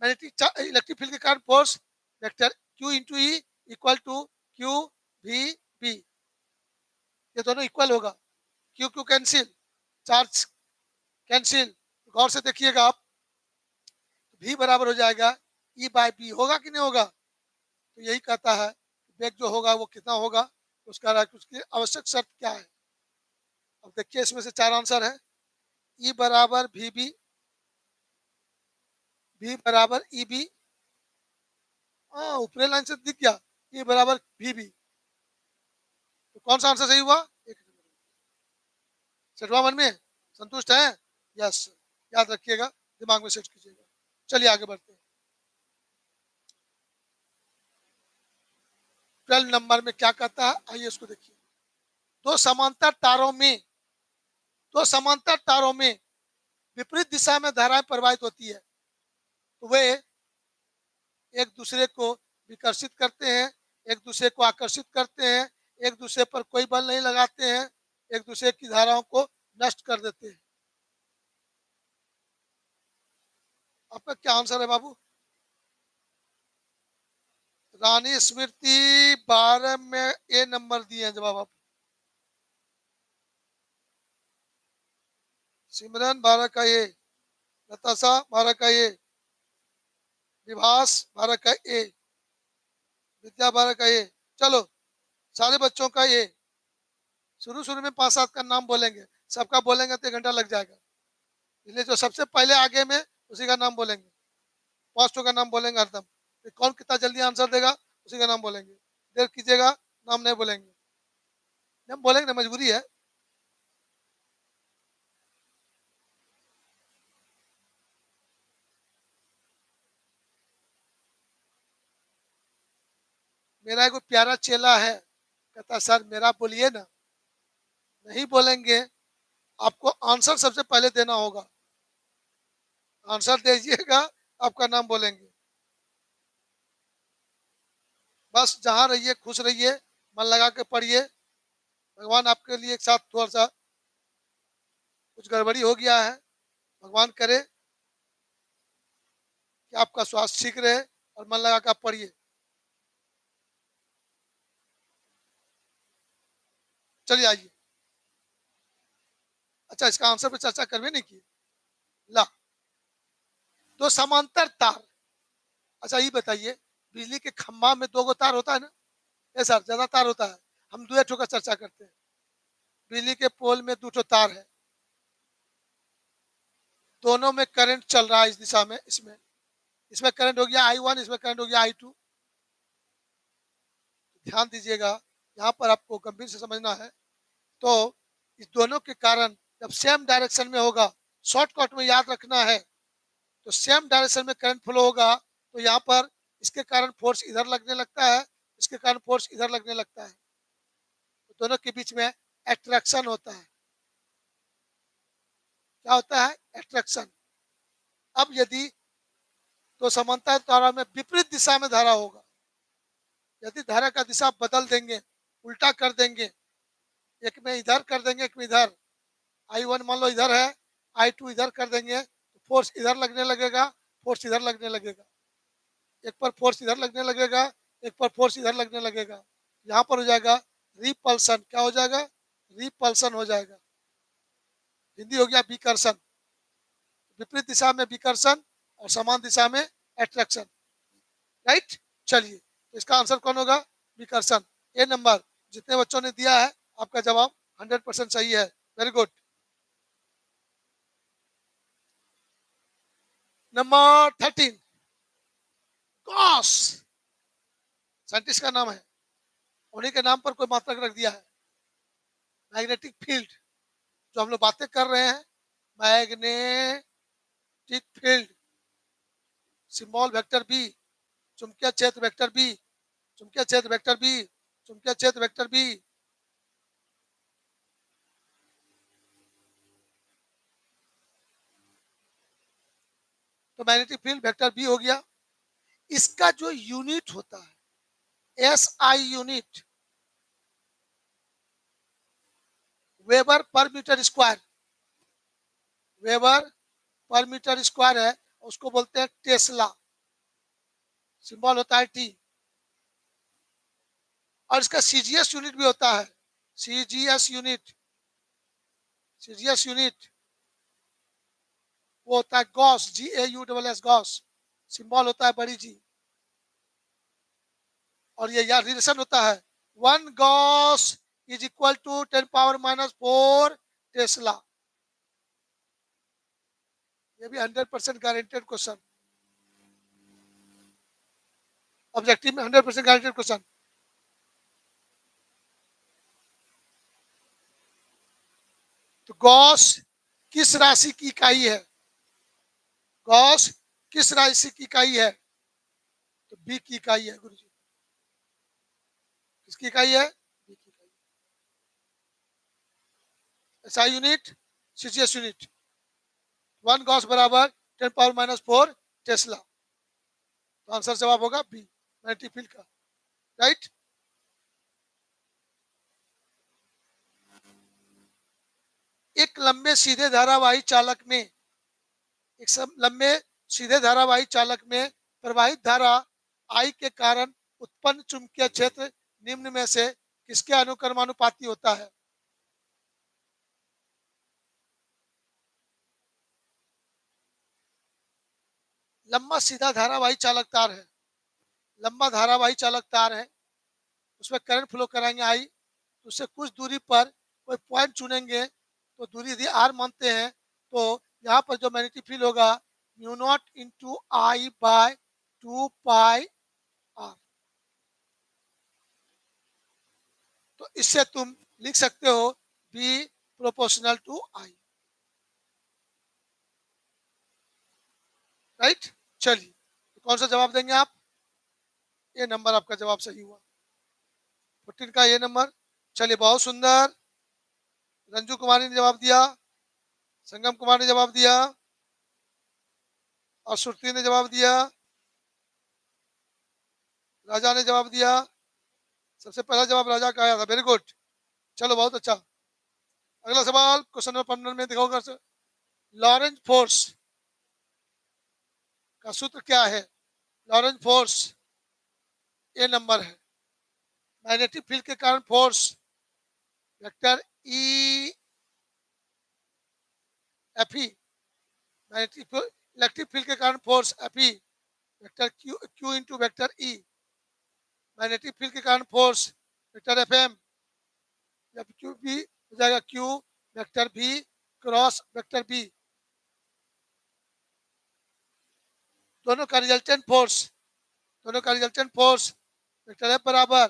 Speaker 1: मैग्नेटिक इलेक्ट्रिक फील्ड के कारण force vector Q into E equal to Q V B, ये दोनों इक्वल होगा। Q Q cancel, charge cancel, गौर से देखिएगा आप, भी बराबर हो जाएगा ई बाय बी, होगा कि नहीं होगा? तो यही कहता है वेग जो होगा वो कितना होगा, उसका उसकी आवश्यक शर्त क्या है। अब देखिए इसमें से 4 आंसर है, ई बराबर वी बी, भी बराबर ई बी, हाँ ऊपरी लाइन से दिख गया, ई बराबर वी बी, तो कौन सा आंसर सही हुआ? एक सेटवा मन में संतुष्ट है? यस, याद रखिएगा, दिमाग में सेट कीजिएगा। चलिए आगे बढ़ते हैं। 12 नंबर में क्या कहता है, आइए इसको देखिए। दो समांतर तारों में, दो समांतर तारों में विपरीत दिशा में धाराएं प्रवाहित होती है, तो वे एक दूसरे को विकर्षित करते हैं, एक दूसरे को आकर्षित करते हैं, एक दूसरे पर कोई बल नहीं लगाते हैं, एक दूसरे की धाराओं को नष्ट कर देते हैं। आपका क्या आंसर है बाबू? रानी स्मृति 12 में ए नंबर दिए हैं जवाब आप। सिमरन 12 का ए, नताशा 12 का ए, विभास 12 का ए, विद्या 12 का ए। चलो सारे बच्चों का ए। शुरू शुरू में 5-7 का नाम बोलेंगे, सबका बोलेंगे तो 1 घंटा लग जाएगा, इसलिए जो सबसे पहले आगे में उसी का नाम बोलेंगे, 5 का नाम बोलेंगे हरदम। कौन कितना जल्दी आंसर देगा उसी का नाम बोलेंगे, देर कीजिएगा नाम नहीं बोलेंगे। हम बोलेंगे ना, मजबूरी है। मेरा एक प्यारा चेला है, कहता सर मेरा बोलिए ना। नहीं बोलेंगे, आपको आंसर सबसे पहले देना होगा। आंसर दीजिएगा, आपका नाम बोलेंगे। बस जहाँ रहिए खुश रहिए, मन लगा के पढ़िए। भगवान आपके लिए एक साथ थोड़ा सा कुछ गड़बड़ी हो गया है, भगवान करे कि आपका स्वास्थ्य ठीक रहे और मन लगा के आप पढ़िए। चलिए आइए। अच्छा, इसका आंसर पे चर्चा करवे नहीं की। ला, तो समांतर तार। अच्छा ये बताइए, बिजली के खंभा में दो गो तार होता है ना? ये सर ज्यादा तार होता है। हम दो ठो का चर्चा करते हैं। बिजली के पोल में दो ठो तार है, दोनों में करंट चल रहा है इस दिशा में, इसमें इसमें करंट हो गया I1, इसमें करंट हो गया I2। ध्यान दीजिएगा, यहाँ पर आपको गंभीर से समझना है। तो इस दोनों के कारण जब सेम डायरेक्शन में होगा, शॉर्टकट में याद रखना है, तो सेम डायरेक्शन में करंट फ्लो होगा, तो यहाँ पर इसके कारण फोर्स इधर लगने लगता है, इसके कारण फोर्स इधर लगने लगता है, तो दोनों के बीच में एट्रैक्शन होता है। क्या होता है? एट्रैक्शन। अब यदि तो समांतर धारा में विपरीत दिशा में धारा होगा, यदि धारा का दिशा बदल देंगे, उल्टा कर देंगे, एक में इधर कर देंगे, एक में इधर, I1 मान लो इधर है, I2 इधर कर देंगे, तो फोर्स इधर लगने लगेगा, फोर्स इधर लगने लगेगा। एक पर फोर्स इधर लगने लगेगा, एक पर फोर्स इधर लगने लगेगा। यहाँ पर हो जाएगा रिपल्सन। क्या हो जाएगा? रिपल्सन हो जाएगा। हिंदी हो गया विकर्षण। विपरीत दिशा में विकर्षण और समान दिशा में एट्रैक्शन। राइट। चलिए, तो इसका आंसर कौन होगा? विकर्षण। ए नंबर जितने बच्चों ने दिया है, आपका जवाब 100% सही है। Very good. Number 13, Gauss. Scientist का नाम है, उन्हीं के नाम पर कोई मात्रक रख दिया है। मैग्नेटिक फील्ड, जो हम लोग बातें कर रहे हैं, magnetic field, symbol vector B, चुंबकीय क्षेत्र वेक्टर बी, चुंबकीय क्षेत्र वेक्टर बी, चुंबकीय क्षेत्र वेक्टर बी। तो मैग्नेटिक फील्ड वेक्टर बी हो गया। इसका जो यूनिट होता है, SI unit, weber per metre square, weber per metre square है, उसको बोलते हैं टेस्ला। सिंबल होता है T। और इसका CGS यूनिट भी होता है, CGS यूनिट, CGS यूनिट वो होता है गॉस, GAUSS, गॉस। सिंबल होता है बड़ी जी। और ये यार रिलेशन होता है, 1 gauss is equal to 10⁻⁻⁴ tesla. ये भी 100% गारंटेड क्वेश्चन, ऑब्जेक्टिव में 100% गारंटेड क्वेश्चन। तो गॉस किस राशि की इकाई है? गॉस किस राशि की इकाई है? तो बी की इकाई है गुरु जी। किसकी इकाई है? बी की इकाई। SI unit, CGS unit. 1 Gauss बराबर 10⁻⁴ टेस्ला। तो आंसर जवाब होगा बी, मैग्नेटिक फील्ड का। राइट। एक लंबे सीधे धारावाही चालक में, एक लंबे सीधे धारावाही चालक में प्रवाहित धारा I के कारण उत्पन्न चुंबकीय क्षेत्र निम्न में से किसके अनुक्रमानुपाती होता है? लंबा सीधा धारावाही चालक तार है, लंबा धारावाही चालक तार है, उसमें करंट फ्लो कराएंगे I, तो उससे कुछ दूरी पर कोई पॉइंट चुनेंगे, तो दूरी यदि R मानते हैं, तो यहाँ पर जो मैग्नेटिक फील्ड होगा mu not into I by 2πr। तो इससे तुम लिख सकते हो B proportional to I. Right, चलिए तो कौन सा जवाब देंगे आप? ये नंबर आपका जवाब सही हुआ, 14 का ये नंबर। चलिए बहुत सुंदर, रंजू कुमारी ने जवाब दिया, संगम कुमार ने जवाब दिया और श्रुति ने जवाब दिया, राजा ने जवाब दिया। सबसे पहला जवाब राजा का आया था, वेरी गुड। चलो बहुत अच्छा। अगला सवाल क्वेश्चन नंबर 15 में देखो कर, लॉरेंज फोर्स का सूत्र क्या है? लॉरेंज फोर्स ये नंबर है, मैग्नेटिक फील्ड के कारण force vector E F E, magnetic electric field के कारण force F E vector Q Q into vector E, magnetic field के कारण फोर्स वेक्टर एफ एम या क्यू बी हो जाएगा Q vector B cross vector B, दोनों का रिजल्टेंट फोर्स, दोनों का रिजल्टेंट फोर्स वेक्टर एफ बराबर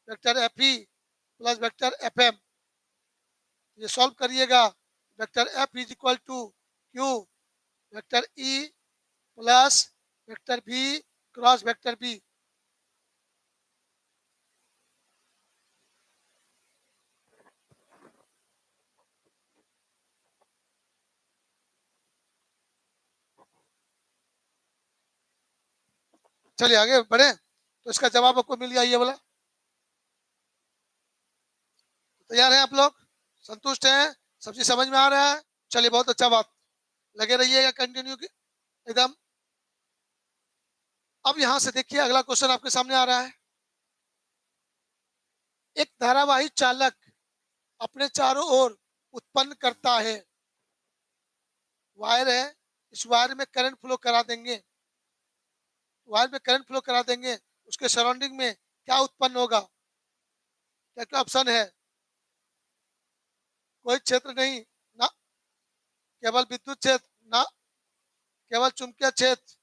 Speaker 1: vector F E plus vector F M. ये सॉल्व करिएगा, vector F is equal to Q vector E plus vector B cross vector B. चलिए आगे बढ़े, तो इसका जवाब आपको मिल गया ये वाला। तैयार हैं आप लोग? संतुष्ट हैं? सब चीज समझ में आ रहा है? चलिए बहुत अच्छा बात, लगे रहिएगा कंटिन्यू एकदम। अब यहां से देखिए अगला क्वेश्चन आपके सामने आ रहा है। एक धारावाही चालक अपने चारों ओर उत्पन्न करता है, वायर है, इस वायर में करंट फ्लो करा देंगे, वायर में करंट फ्लो करा देंगे, उसके सराउंडिंग में क्या उत्पन्न होगा? क्या क्या ऑप्शन है? कोई क्षेत्र नहीं ना, केवल विद्युत क्षेत्र ना, केवल चुंबकीय क्षेत्र,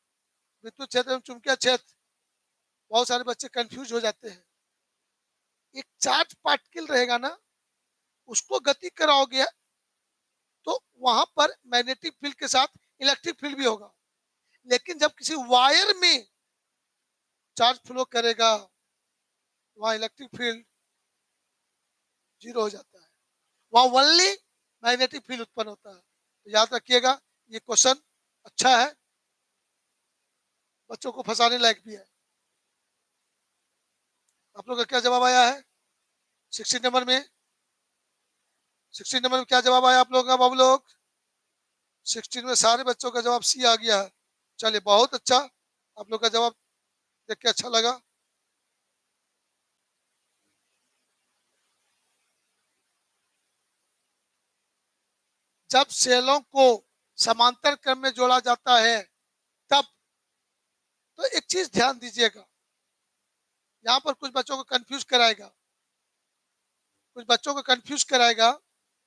Speaker 1: विद्युत क्षेत्र एवं चुंबकीय क्षेत्र। बहुत सारे बच्चे कंफ्यूज हो जाते हैं। एक चार्ज पार्टिकल रहेगा ना, उसको गति कराओगे तो वहां पर मैग्नेटिक फील्ड के साथ इलेक्ट्रिक फील्ड भी होगा, लेकिन जब किसी वायर में चार्ज फ्लो करेगा वहां इलेक्ट्रिक फील्ड जीरो हो जाता है, वहां ओनली मैग्नेटिक फील्ड उत्पन्न होता है। तो याद रखिएगा, ये क्वेश्चन अच्छा है, बच्चों को फंसाने लायक भी है। आप लोग का क्या जवाब आया है 16 नंबर में? 16 नंबर में क्या जवाब आया आप लोगों का बाबू लोग? 16 में सारे बच्चों का जवाब सी आ गया है। चलिए बहुत अच्छा, आप लोग का जवाब देख के अच्छा लगा। जब सेलों को समांतर क्रम में जोड़ा जाता है तब, तो एक चीज ध्यान दीजिएगा, यहाँ पर कुछ बच्चों को कंफ्यूज कराएगा, कुछ बच्चों को कंफ्यूज कराएगा।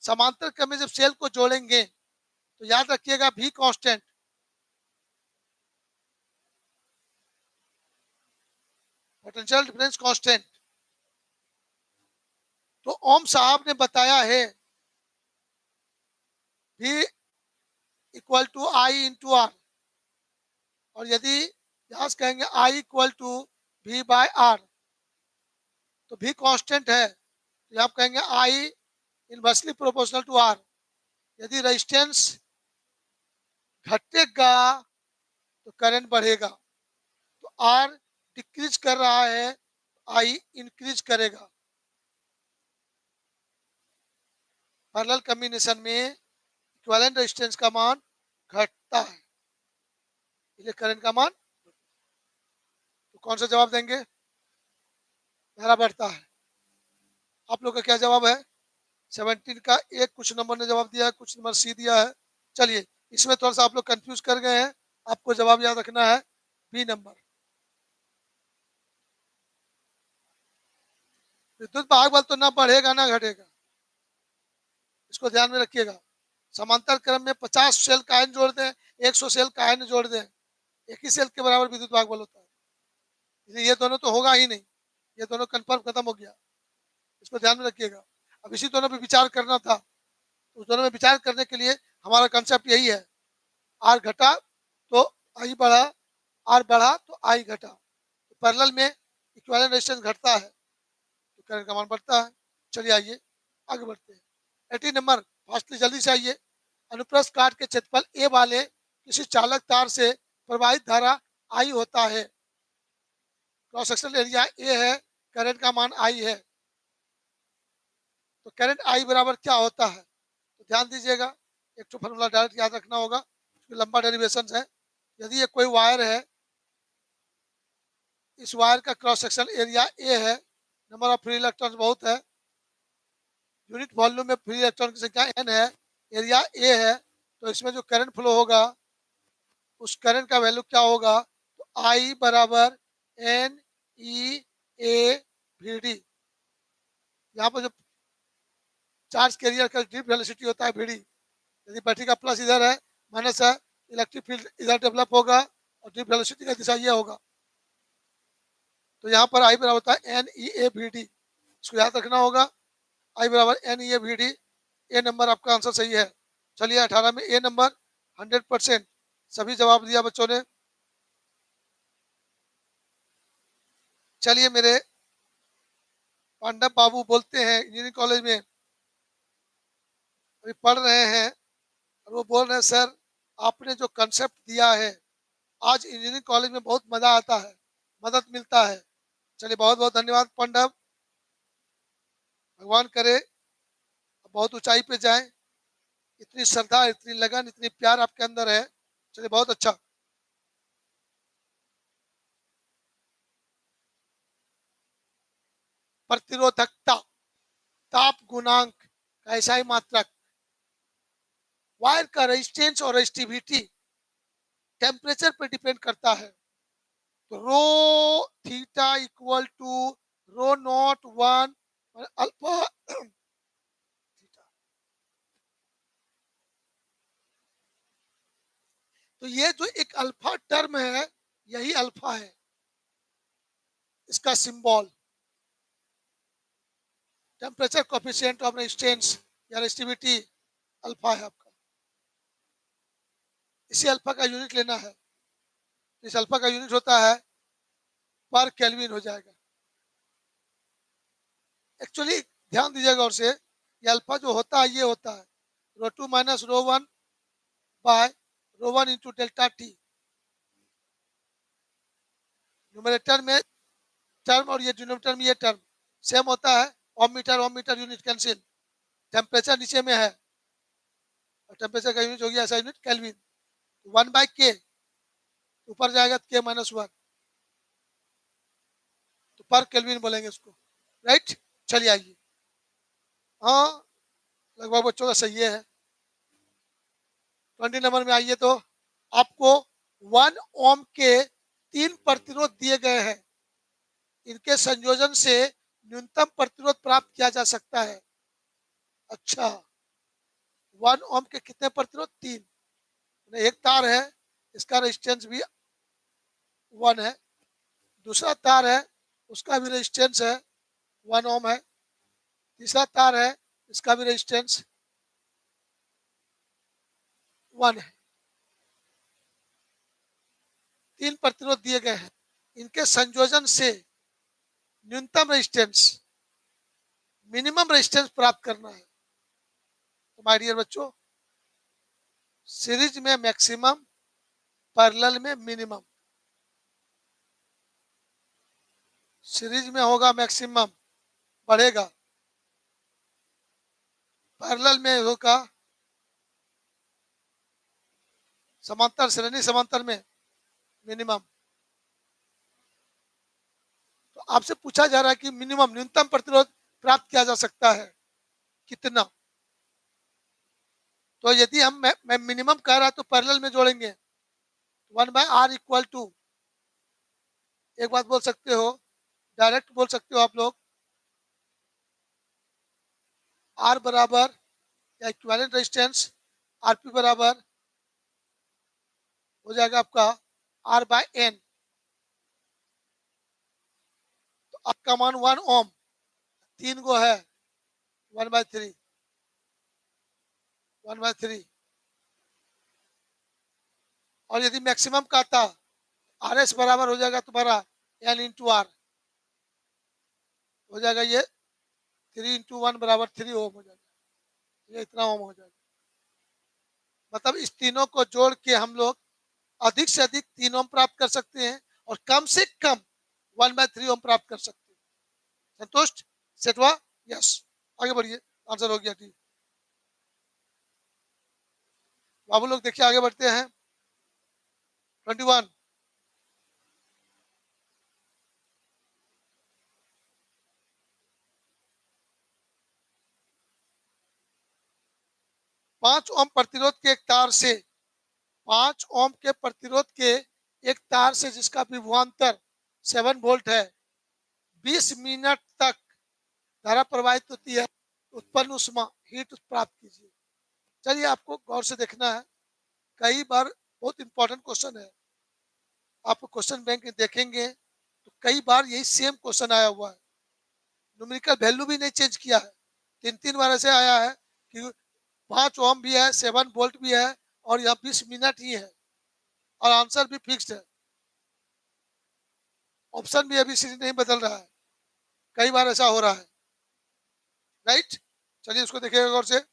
Speaker 1: समांतर क्रम में जब सेल को जोड़ेंगे तो याद रखिएगा भी कांस्टेंट, पोटेंशियल डिफरेंस कांस्टेंट। तो ओम साहब ने बताया है भी equal to I into R, और यदि यहां से कहेंगे I equal to V by R, तो भी कांस्टेंट है तो आप कहेंगे I inversely proportional to R. यदि रेजिस्टेंस घटेगा तो करंट बढ़ेगा, तो आर डिक्रीज कर रहा है, आई इंक्रीज करेगा। पैरेलल कॉम्बिनेशन में इक्विवेलेंट रेजिस्टेंस का मान घटता है, इसलिए करंट का मान, तो कौन सा जवाब देंगे? मेरा बढ़ता है। आप लोग का क्या जवाब है? 17 का एक कुछ नंबर ने जवाब दिया है, कुछ नंबर सी दिया है। चलिए इसमें थोड़ा सा आप लोग कंफ्यूज कर गए हैं, आपको जवाब याद रखना है बी नंबर। विद्युत भाग बल तो ना बढ़ेगा ना घटेगा, इसको ध्यान में रखिएगा। समांतर क्रम में 50 सेल का आयन जोड़ दें, 100 सेल का आयन जोड़ दें, एक ही सेल के बराबर विद्युत भाग बल होता है, इसलिए ये दोनों तो होगा ही नहीं, ये दोनों कंफर्म खत्म हो गया, इसको ध्यान में रखिएगा। अब इसी दोनों पे विचार करना था, उस दोनों में विचार करने के लिए हमारा कंसेप्ट यही है, आर घटा तो आई बढ़ा, आर बढ़ा तो आई घटा। तो पैरेलल में इक्विवेलेंट रेजिस्टेंस घटता है तो करंट का मान बढ़ता है। चलिए आइए आगे बढ़ते हैं। 18 नंबर, फास्टली जल्दी से आइए। अनुप्रस्थ काट के क्षेत्रफल ए वाले किसी चालक तार से प्रवाहित धारा आई होता है। क्रॉस सेक्शनल एरिया ए है, करंट का मान आई है, तो करंट आई बराबर क्या होता है? तो ध्यान दीजिएगा, एक तो फॉर्मूला डायरेक्ट याद रखना होगा, लंबा डेरिवेशन है। यदि ये कोई वायर है, इस वायर का क्रॉस सेक्शन एरिया ए है, नंबर ऑफ फ्री इलेक्ट्रॉन बहुत है, यूनिट वॉल्यूम में फ्री इलेक्ट्रॉन की संख्या n है, एरिया ए है, तो इसमें जो करंट फ्लो होगा उस करंट का वैल्यू क्या होगा? तो आई बराबर n e A v d. यहाँ पर जो चार्ज कैरियर का ड्रिफ्ट वेलोसिटी होता है वी डी, यदि बैटरी का प्लस इधर है, माइनस है, इलेक्ट्रिक फील्ड इधर डेवलप होगा और ड्रिफ्ट वेलोसिटी का दिशा ये होगा। तो यहाँ पर आई बराबर होता है n e A v d, इसको याद रखना होगा। आई बराबर n e A v d, A number आपका आंसर सही है। चलिए 18 में ए नंबर 100%, सभी जवाब दिया बच्चों ने। चलिए मेरे पांडव बाबू बोलते हैं, इंजीनियरिंग कॉलेज में अभी पढ़ रहे हैं, और वो बोल रहे हैं सर आपने जो कंसेप्ट दिया है आज इंजीनियरिंग कॉलेज में बहुत मजा आता है, मदद मिलता है। चलिए बहुत बहुत धन्यवाद पांडव, भगवान करे बहुत ऊंचाई पे जाएं, इतनी श्रद्धा, इतनी लगन, इतनी प्यार आपके अंदर है। चलिए बहुत अच्छा। प्रतिरोधकता, ताप गुणांक का ऐसा ही मात्रक, वायर का रेजिस्टेंस और रेजिस्टिविटी टेम्परेचर पर डिपेंड करता है। तो rho theta equal to rho naught 1 alpha theta. तो ये जो एक अल्फा टर्म है, यही अल्फा है, इसका symbol temperature coefficient of resistance या रेजिस्टिविटी अल्फा है आपका। इसी अल्फा का यूनिट लेना है, इस अल्फा का यूनिट होता है पर केल्विन हो जाएगा। एक्चुअली ध्यान दीजिएगा, और से ये अल्फा जो होता है ये होता है rho two minus rho one by rho one into delta T. Numerator में टर्म और ये डिनोमिनेटर में ये टर्म सेम होता है। Ohm metre unit cancel, temperature नीचे में है और टेम्परेचर का यूनिट हो गया ऐसा यूनिट केल्विन। 1/k ऊपर जाएगा के माइनस 1, तो पर केल्विन बोलेंगे उसको, राइट। चलिए आइए, हाँ लगभग बच्चों का सही है। 20 नंबर में आइए, तो आपको 1 ओम के 3 प्रतिरोध दिए गए हैं, इनके संयोजन से न्यूनतम प्रतिरोध प्राप्त किया जा सकता है। अच्छा, 1 ओम के कितने प्रतिरोध? 3। एक तार है, इसका रेजिस्टेंस भी 1 है, दूसरा तार है उसका भी रेजिस्टेंस है 1 ओम है, तीसरा तार है इसका भी रेजिस्टेंस 1 है। 3 प्रतिरोध दिए गए हैं, इनके संयोजन से न्यूनतम रेजिस्टेंस, मिनिमम रेजिस्टेंस प्राप्त करना है। तो माय डियर बच्चों, सीरीज में मैक्सिमम, पैरेलल में मिनिमम। सीरीज में होगा मैक्सिमम, बढ़ेगा, पैरेलल में होगा समांतर, श्रेणी समांतर में मिनिमम। तो आपसे पूछा जा रहा है कि मिनिमम, न्यूनतम प्रतिरोध प्राप्त किया जा सकता है कितना? तो यदि हम मैं मिनिमम कह रहा तो पैरेलल में जोड़ेंगे 1/r इक्वल टू, एक बात बोल सकते हो, डायरेक्ट बोल सकते हो आप लोग, आर बराबर या इक्विवेलेंट रेजिस्टेंस आरपी बराबर हो जाएगा आपका R/N। तो आपका मान 1 ओम, 3 गो है, 1/3, 1/3। और यदि मैक्सिमम का था, आर एस बराबर हो जाएगा तुम्हारा एन इंटू आर, हो जाएगा ये 3 × 1 बराबर 3 ओम हो जाएगा, ये इतना ओम हो जाएगा। मतलब इस तीनों को जोड़ के हम लोग अधिक से अधिक 3 ओम प्राप्त कर सकते हैं और कम से कम 1/3 ओम प्राप्त कर सकते हैं। संतुष्ट? सेट हुआ? यस। आगे बढ़िए, आंसर हो गया ठीक। बाबू लोग देखिए आगे बढ़ते हैं। 21। 5 ओम प्रतिरोध के एक तार से, 5 ओम के प्रतिरोध के एक तार से जिसका विभवांतर 7 वोल्ट है, 20 मिनट तक धारा प्रवाहित होती है, उत्पन्न उष्मा हीट प्राप्त कीजिए। चलिए आपको गौर से देखना है, कई बार बहुत इंपॉर्टेंट क्वेश्चन है, आप क्वेश्चन बैंक देखेंगे तो कई बार यही सेम क्वेश्चन आया हुआ है, न्यूमेरिकल वैल्यू भी नहीं चेंज किया है, 3 बार ऐसे आया है कि 5 ओम भी है, 7 वोल्ट भी है और यहाँ 20 मिनट ही है और आंसर भी फिक्स्ड है, ऑप्शन भी अभी सीरीज नहीं बदल रहा है, कई बार ऐसा हो रहा है। राइट, चलिए उसको देखिएगा गौर से।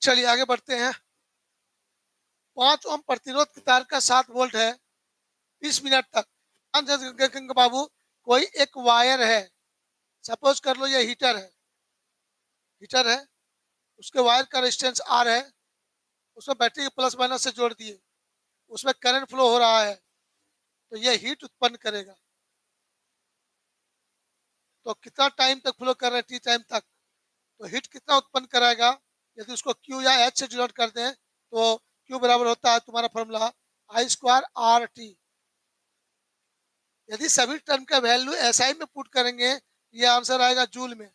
Speaker 1: चलिए आगे बढ़ते हैं। 5 ओम प्रतिरोध के तार का 7 वोल्ट है, 20 मिनट तक। बाबू कोई एक वायर है, सपोज कर लो ये हीटर है, हीटर है, उसके वायर का रेजिस्टेंस आर है, उसमें बैटरी के प्लस माइनस से जोड़ दिए, उसमें करंट फ्लो हो रहा है, तो ये हीट उत्पन्न करेगा। तो कितना टाइम तक फ्लो कर रहा है? टी टाइम तक। तो हीट कितना उत्पन्न कराएगा? यदि उसको क्यू या एच से डिनोट कर दें तो क्यू बराबर होता है तुम्हारा फॉर्मूला I²RT। यदि सभी टर्म का वैल्यू एसआई में पुट करेंगे, ये आंसर आएगा जूल में।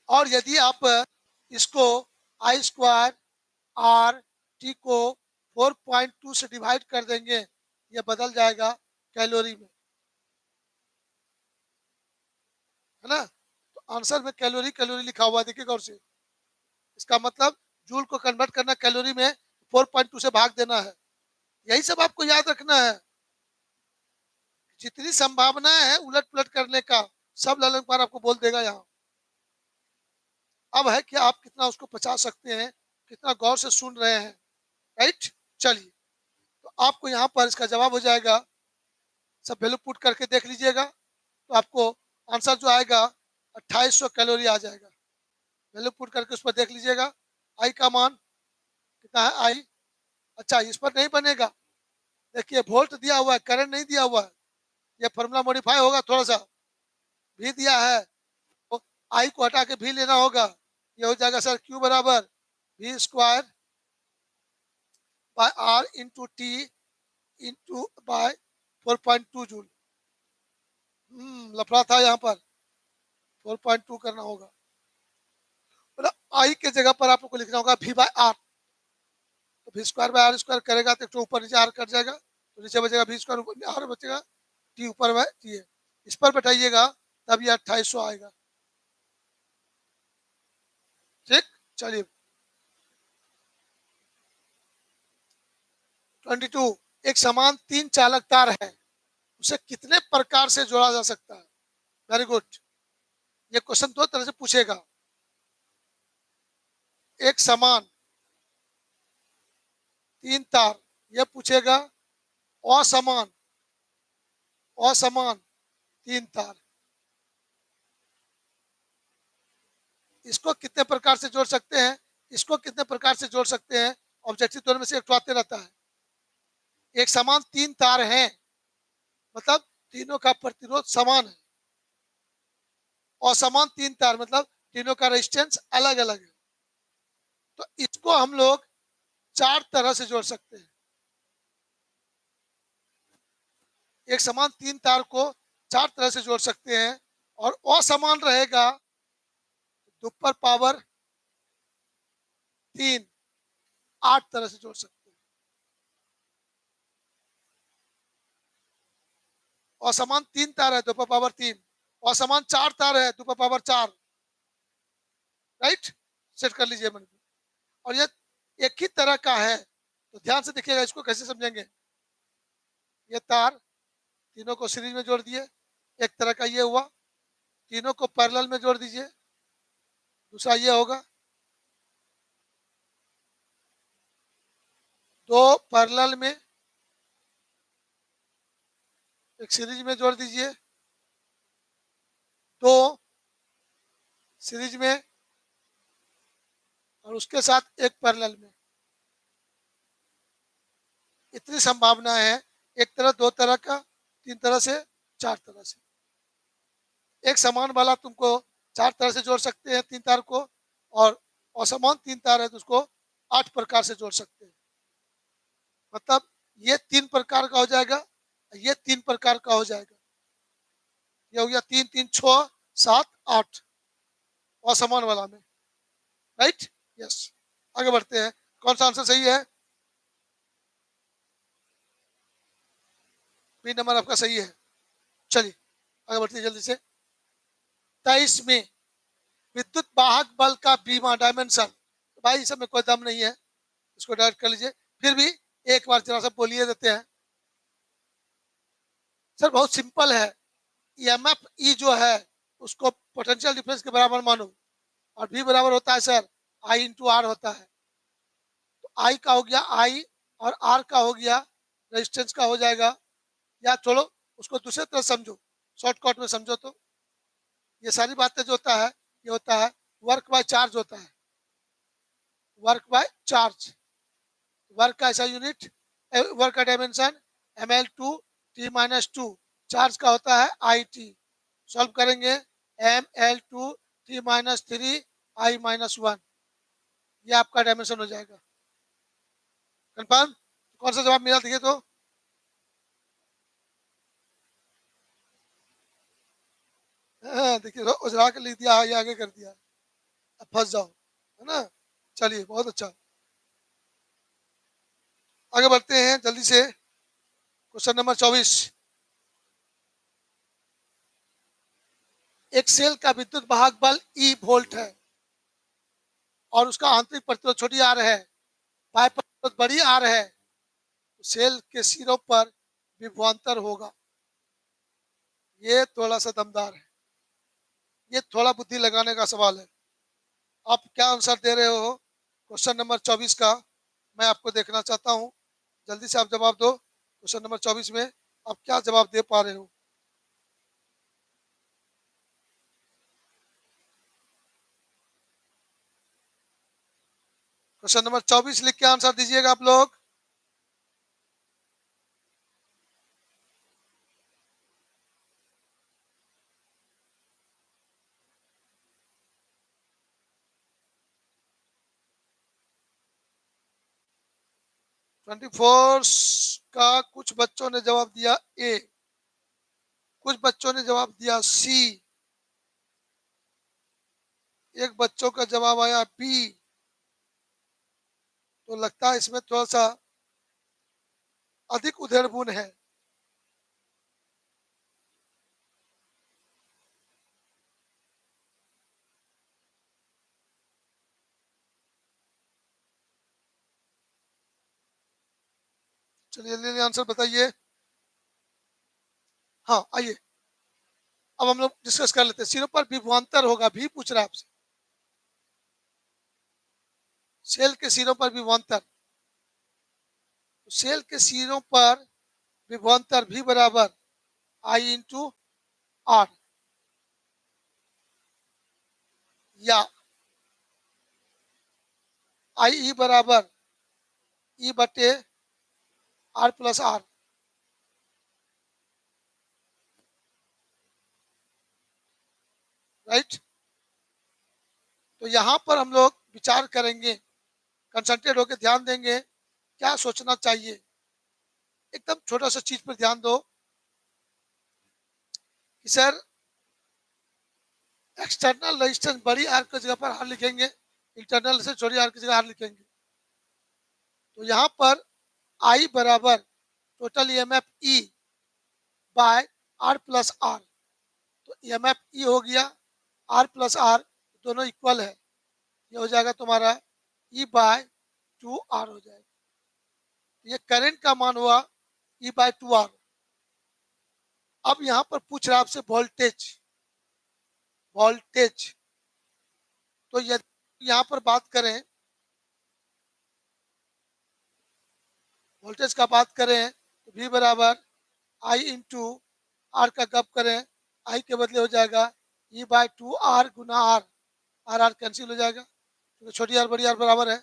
Speaker 1: और यदि आप इसको I²RT को 4.2 से डिवाइड कर देंगे, ये बदल जाएगा कैलोरी में, है ना? तो आंसर में कैलोरी कैलोरी लिखा हुआ है, देखिएगा और से, इसका मतलब जूल को कन्वर्ट करना कैलोरी में, 4.2 से भाग देना है। यही सब आपको याद रखना है। जितनी संभावना है उलट पुलट करने का, सब ललन कुमार आपको बोल देगा यहाँ। अब है कि आप कितना उसको पचा सकते हैं, कितना गौर से सुन रहे हैं। राइट, चलिए तो आपको यहाँ पर इसका जवाब हो जाएगा, सब वैल्यू पुट करके देख लीजिएगा, तो आपको आंसर जो आएगा 2800 कैलोरी आ जाएगा। वैल्यू पुट करके उस पर देख लीजिएगा, आई का मान कितना है? आई, अच्छा इस पर नहीं बनेगा, देखिए वोल्ट दिया हुआ है, करंट नहीं दिया हुआ है, ये फॉर्मूला मॉडिफाई होगा थोड़ा सा, भी दिया है तो आई को हटा के भी लेना होगा, ये हो जाएगा सर क्यू बराबर V² by R into T into by 4.2 joule. लफड़ा था यहाँ पर, 4.2 करना होगा, मतलब आई के जगह पर आपको लिखना होगा V/R, तो V²/R² करेगा तो ऊपर नीचे आर कट जाएगा, तो नीचे बचेगा V², ऊपर आर बचेगा, टी ऊपर में टी है, इस पर बैठाइएगा तब ये 2800 आएगा। ठीक, चलिए 22। एक समान 3 चालक तार है, उसे कितने प्रकार से जोड़ा जा सकता है? वेरी गुड, ये क्वेश्चन दो तरह से पूछेगा। एक समान 3 तार, ये पूछेगा असमान, असमान 3 तार, इसको कितने प्रकार से जोड़ सकते हैं, इसको कितने प्रकार से जोड़ सकते हैं? ऑब्जेक्टिव दोनों में से एक तो आते रहता है। एक समान 3 तार हैं, मतलब तीनों का प्रतिरोध समान है, असमान तीन तार मतलब तीनों का रेजिस्टेंस अलग अलग है, तो इसको हम लोग चार तरह से जोड़ सकते हैं। एक समान तीन तार को चार तरह से जोड़ सकते हैं, और असमान रहेगा तो ऊपर पावर तीन, आठ तरह से जोड़ सकते हैं। असमान तीन तार है तो ऊपर पावर तीन, असमान चार तार है तो ऊपर पावर चार, राइट, सेट कर लीजिए मन में। और ये एक ही तरह का है, तो ध्यान से देखिएगा, इसको कैसे समझेंगे। ये तार तीनों को सीरीज में जोड़ दिए, एक तरह का ये हुआ। तीनों को पैरेलल में जोड़ दीजिए, दूसरा ये होगा। दो पैरेलल में, एक सीरीज में जोड़ दीजिए, दो सीरीज में और उसके साथ एक पैरेलल में। इतनी संभावना है, एक तरह, दो तरह का, तीन तरह से, चार तरह से। एक समान वाला तुमको चार तरह से जोड़ सकते हैं तीन तार को, और असमान तीन तार है तो उसको आठ प्रकार से जोड़ सकते हैं। मतलब ये तीन प्रकार का हो जाएगा, ये तीन प्रकार का हो जाएगा। ये हो गया तीन, तीन छः, सात, आठ असमान वाला में, राइट, यस। आगे बढ़ते हैं, कौन सा आंसर सही है? बी नंबर आपका सही है। चलिए आगे बढ़ते हैं जल्दी से। 23 में विद्युत वाहक बल का बीमा डायमेंशन, तो भाई इसमें कोई दम नहीं है, इसको डायरेक्ट कर लीजिए। फिर भी एक बार जरा सा बोलिए देते हैं। सर बहुत सिंपल है, ईएमएफ ई जो है उसको पोटेंशियल डिफरेंस के बराबर मानो, और भी बराबर होता है सर आई इंटू आर होता है। तो आई का हो गया आई, और आर का हो गया रेजिस्टेंस का हो जाएगा। या छोड़ो, उसको दूसरे तरह समझो, शॉर्टकट में समझो तो ये सारी बातें जो होता है, ये होता है वर्क बाय चार्ज होता है, वर्क बाय चार्ज। वर्क का ऐसा यूनिट, वर्क का डायमेंशन ml2t-2, चार्ज का होता है it। सॉल्व करेंगे ml2t-3 ये आपका डायमेंशन हो जाएगा। कंफर्म? कौन सा जवाब मिला देखिए तो। देखिए उजरा के लिख दिया, ये आगे कर दिया, अब फंस जाओ, है ना। चलिए बहुत अच्छा, आगे बढ़ते हैं जल्दी से। Question number 24। एक सेल का विद्युत वाहक बल ई वोल्ट है, और उसका आंतरिक प्रतिरोध छोटी आर है, बाह्य प्रतिरोध बड़ी आर है, तो सेल के सिरों पर विभवांतर होगा। ये थोड़ा सा दमदार है, ये थोड़ा बुद्धि लगाने का सवाल है। आप क्या आंसर दे रहे हो क्वेश्चन नंबर 24 का, मैं आपको देखना चाहता हूँ। जल्दी से आप जवाब दो, क्वेश्चन नंबर 24 में आप क्या जवाब दे पा रहे हो। क्वेश्चन नंबर 24 लिख के आंसर दीजिएगा आप लोग। ट्वेंटी फोर का कुछ बच्चों ने जवाब दिया ए, कुछ बच्चों ने जवाब दिया सी, एक बच्चों का जवाब आया बी। तो लगता है इसमें थोड़ा सा अधिक उधेड़बुन है। चलिए जल्दी आंसर बताइए। हाँ आइए, अब हम लोग डिस्कस कर लेते हैं। सिरों पर विभवांतर होगा, भी पूछ रहा है आपसे। सेल के सिरों पर विभवांतर, सेल के सिरों पर विभवांतर भी बराबर आई इंटू आर, या आई ई बराबर ई बटे आर प्लस आर। राइट। तो यहाँ पर हम लोग विचार करेंगे, कंसंट्रेट होकर ध्यान देंगे क्या सोचना चाहिए। एकदम छोटा सा चीज पर ध्यान दो कि सर एक्सटर्नल रेजिस्टेंस बड़ी आर की जगह पर आर लिखेंगे, इंटरनल से छोटी आर की जगह आर लिखेंगे। तो यहाँ पर आई बराबर total EMF E by R plus R. तो ईएमएफ ई हो गया, आर प्लस आर दोनों इक्वल है, ये हो जाएगा तुम्हारा ई बाय टू आर हो जाएगा। ये करंट का मान हुआ ई बाय टू आर। अब यहाँ पर पूछ रहा है आपसे वोल्टेज, वोल्टेज। तो यदि यहाँ पर बात करें, वोल्टेज का बात करें तो V बराबर आई इंटू आर का गप करें, आई के बदले हो जाएगा ई बाय टू आर गुना आर, आर आर कैंसिल हो जाएगा क्योंकि छोटी आर बड़ी आर बराबर है,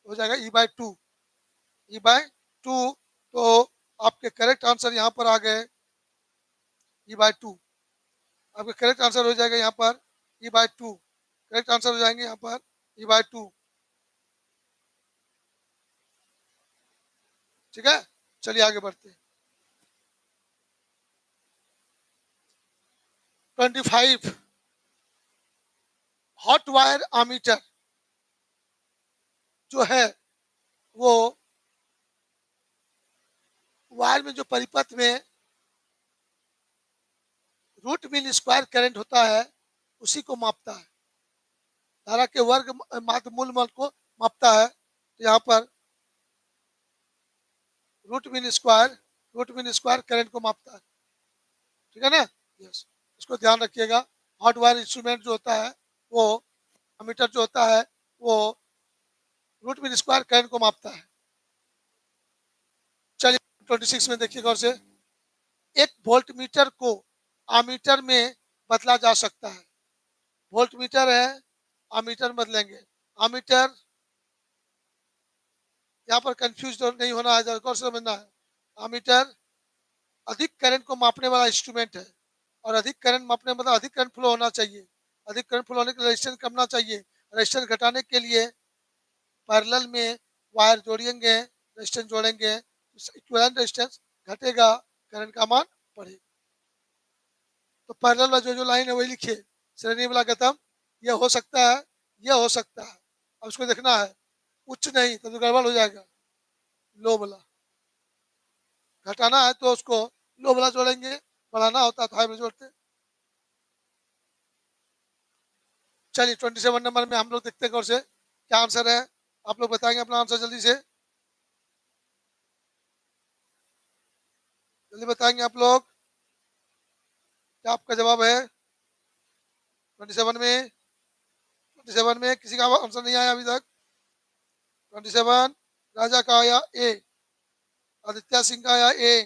Speaker 1: हो जाएगा E by to, E by to. तो आपके करेक्ट आंसर यहाँ पर आ गए ई बाय टू। आपका करेक्ट आंसर हो जाएगा यहाँ पर ई बाय टू, करेक्ट आंसर हो जाएंगे यहाँ पर ई बाय टू। ठीक है, चलिए आगे बढ़ते हैं। 25 हॉट वायर आमीटर जो है वो वायर में जो परिपथ में रूट मीन स्क्वायर करंट होता है उसी को मापता है, धारा के वर्ग माध्य मूल मान को मापता है। तो यहाँ पर रूट मीन स्क्वायर करंट को मापता है। ठीक है ना, यस, इसको ध्यान रखिएगा। हॉट वायर इंस्ट्रूमेंट जो होता है वो अमीटर जो होता है वो रूट मीन स्क्वायर करंट को मापता है। चलिए 26 में देखिए गौर से, एक वोल्ट मीटर को आमीटर में बदला जा सकता है। वोल्ट मीटर है, आमीटर बदलेंगे। आमीटर यहाँ पर कंफ्यूज नहीं होना है, गौर से समझना है। आमीटर अधिक करंट को मापने वाला इंस्ट्रूमेंट है, और अधिक करंट मापने मतलब अधिक करंट फ्लो होना चाहिए। अधिक करंट फ्लो होने के लिए रेजिस्टेंस कम होना चाहिए। रेजिस्टेंस घटाने के लिए पैरेलल में वायर जोड़ेंगे, रेजिस्टेंस जोड़ेंगे, इक्विवेलेंट रेजिस्टेंस घटेगा, करंट का मान बढ़ेगा। तो पैरेलल में जो जो लाइन है वही लिखिए, श्रेणी वाला खत्म। ये हो सकता है, ये हो सकता है, अब उसको देखना है। उच्च नहीं तो गड़बड़ हो जाएगा, लो वाला घटाना है तो उसको लो वाला जोड़ेंगे, बढ़ाना होता है तो हाई वाला जोड़ते हैं। चलिए 27 नंबर में हम लोग देखते हैं गौर से क्या आंसर है। आप लोग बताएंगे अपना आंसर जल्दी से, जल्दी बताएंगे आप लोग क्या आपका जवाब है। 27 में किसी का आंसर नहीं आया अभी तक। 27 राजा का आया ए, आदित्य सिंह का आया ए।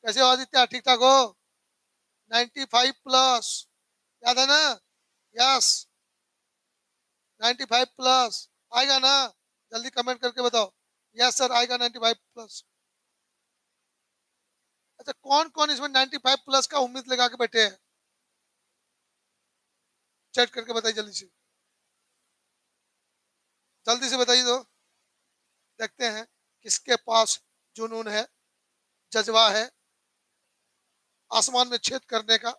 Speaker 1: कैसे हो आदित्य, ठीक ठाक हो? 95 प्लस, याद है ना? यस, 95 प्लस आएगा ना? जल्दी कमेंट करके बताओ। यस सर आएगा 95 प्लस। अच्छा, कौन कौन इसमें 95 प्लस का उम्मीद लगा के बैठे हैं? चैट करके बताइए जल्दी से, जल्दी से बताइए तो देखते हैं किसके पास जुनून है, जज्बा है आसमान में छेद करने का।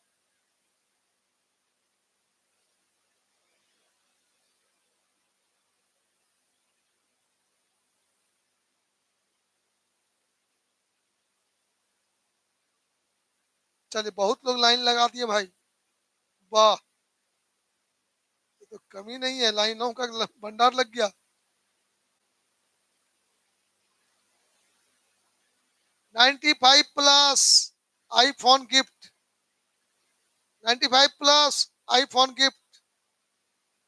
Speaker 1: चलिए बहुत लोग लाइन लगा दिए भाई, वाह, ये तो कमी नहीं है, लाइनों का भंडार लग गया। 95 plus iPhone gift, 95 plus iPhone gift,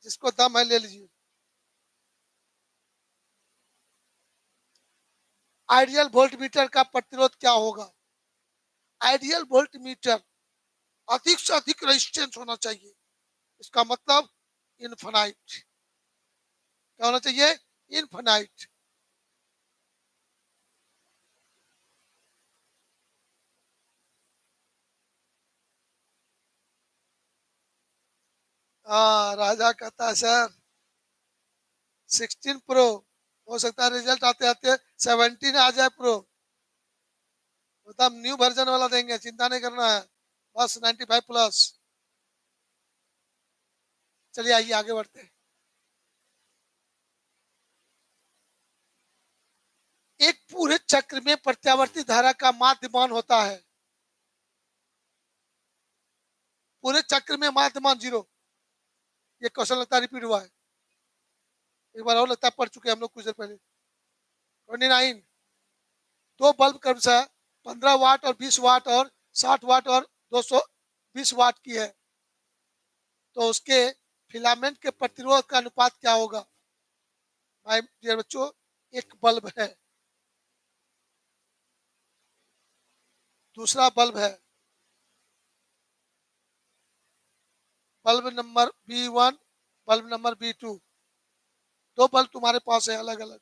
Speaker 1: जिसको दम है ले लीजिए। आइडियल वोल्ट मीटर का प्रतिरोध क्या होगा? आइडियल वोल्ट मीटर अधिक से अधिक रेजिस्टेंस होना चाहिए, इसका मतलब इनफाइनाइट। क्या होना चाहिए? इनफाइनाइट। हाँ, राजा कहता है सर 16 प्रो, हो सकता है रिजल्ट आते आते 17 आ जाए प्रो। मतलब न्यू वर्जन वाला देंगे, चिंता नहीं करना है, बस 95 प्लस। चलिए आइए आगे बढ़ते हैं। एक पूरे चक्र में प्रत्यावर्ती धारा का माध्यमान होता है। पूरे चक्र में माध्यमान 0। ये क्वेश्चन लगता है रिपीट हुआ है, एक बार और लगता है पढ़ चुके हैं हम लोग कुछ देर पहले। 29। दो बल्ब क्रमशः 15 वाट और 20 वाट और 60 वाट और 220 वाट की है, तो उसके फिलामेंट के प्रतिरोध का अनुपात क्या होगा? माय डियर बच्चों, एक बल्ब है, दूसरा बल्ब है, bulb number B1, bulb number B2, दो बल्ब तुम्हारे पास है अलग अलग।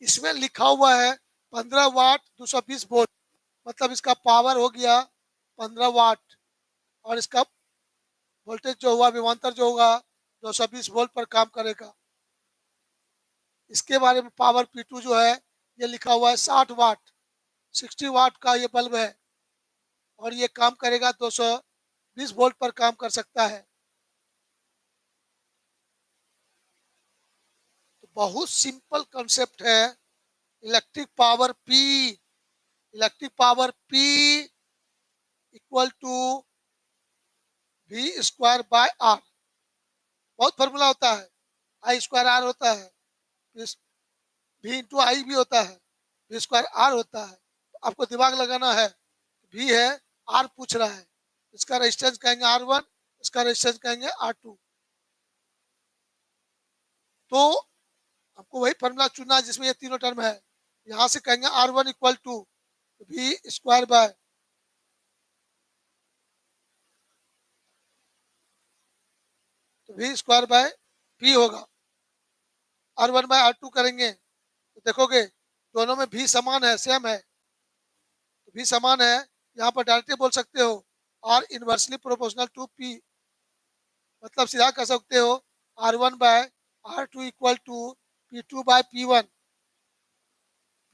Speaker 1: इसमें लिखा हुआ है 15 वाट 220 वोल्ट, मतलब इसका पावर हो गया 15 वाट, और इसका वोल्टेज जो हुआ विभवांतर जो होगा 220 वोल्ट पर काम करेगा। इसके बारे में पावर P2 जो है ये लिखा हुआ है 60 वाट, 60 वाट का ये बल्ब है, और ये काम करेगा 220 वोल्ट पर काम कर सकता है। तो बहुत सिंपल कंसेप्ट है। Electric power P, electric power P equal to V²/R। बहुत फॉर्मूला होता है, I²R होता है, V × I भी होता है, V²R होता है। तो आपको दिमाग लगाना है, V है, R पूछ रहा है, इसका रेजिस्टेंस कहेंगे R1, इसका रेजिस्टेंस कहेंगे R2। तो आपको वही फॉर्मूला चुनना है जिसमें ये तीनों टर्म है। यहाँ से कहेंगे R1 इक्वल टू V²/, तो V²/P होगा। R1/R2 करेंगे तो देखोगे दोनों में भी समान है, सेम है, तो भी समान है। यहाँ पर डायरेक्टली बोल सकते हो R inversely proportional to P, मतलब सीधा कह सकते हो R1/R2 equal to P2/P1,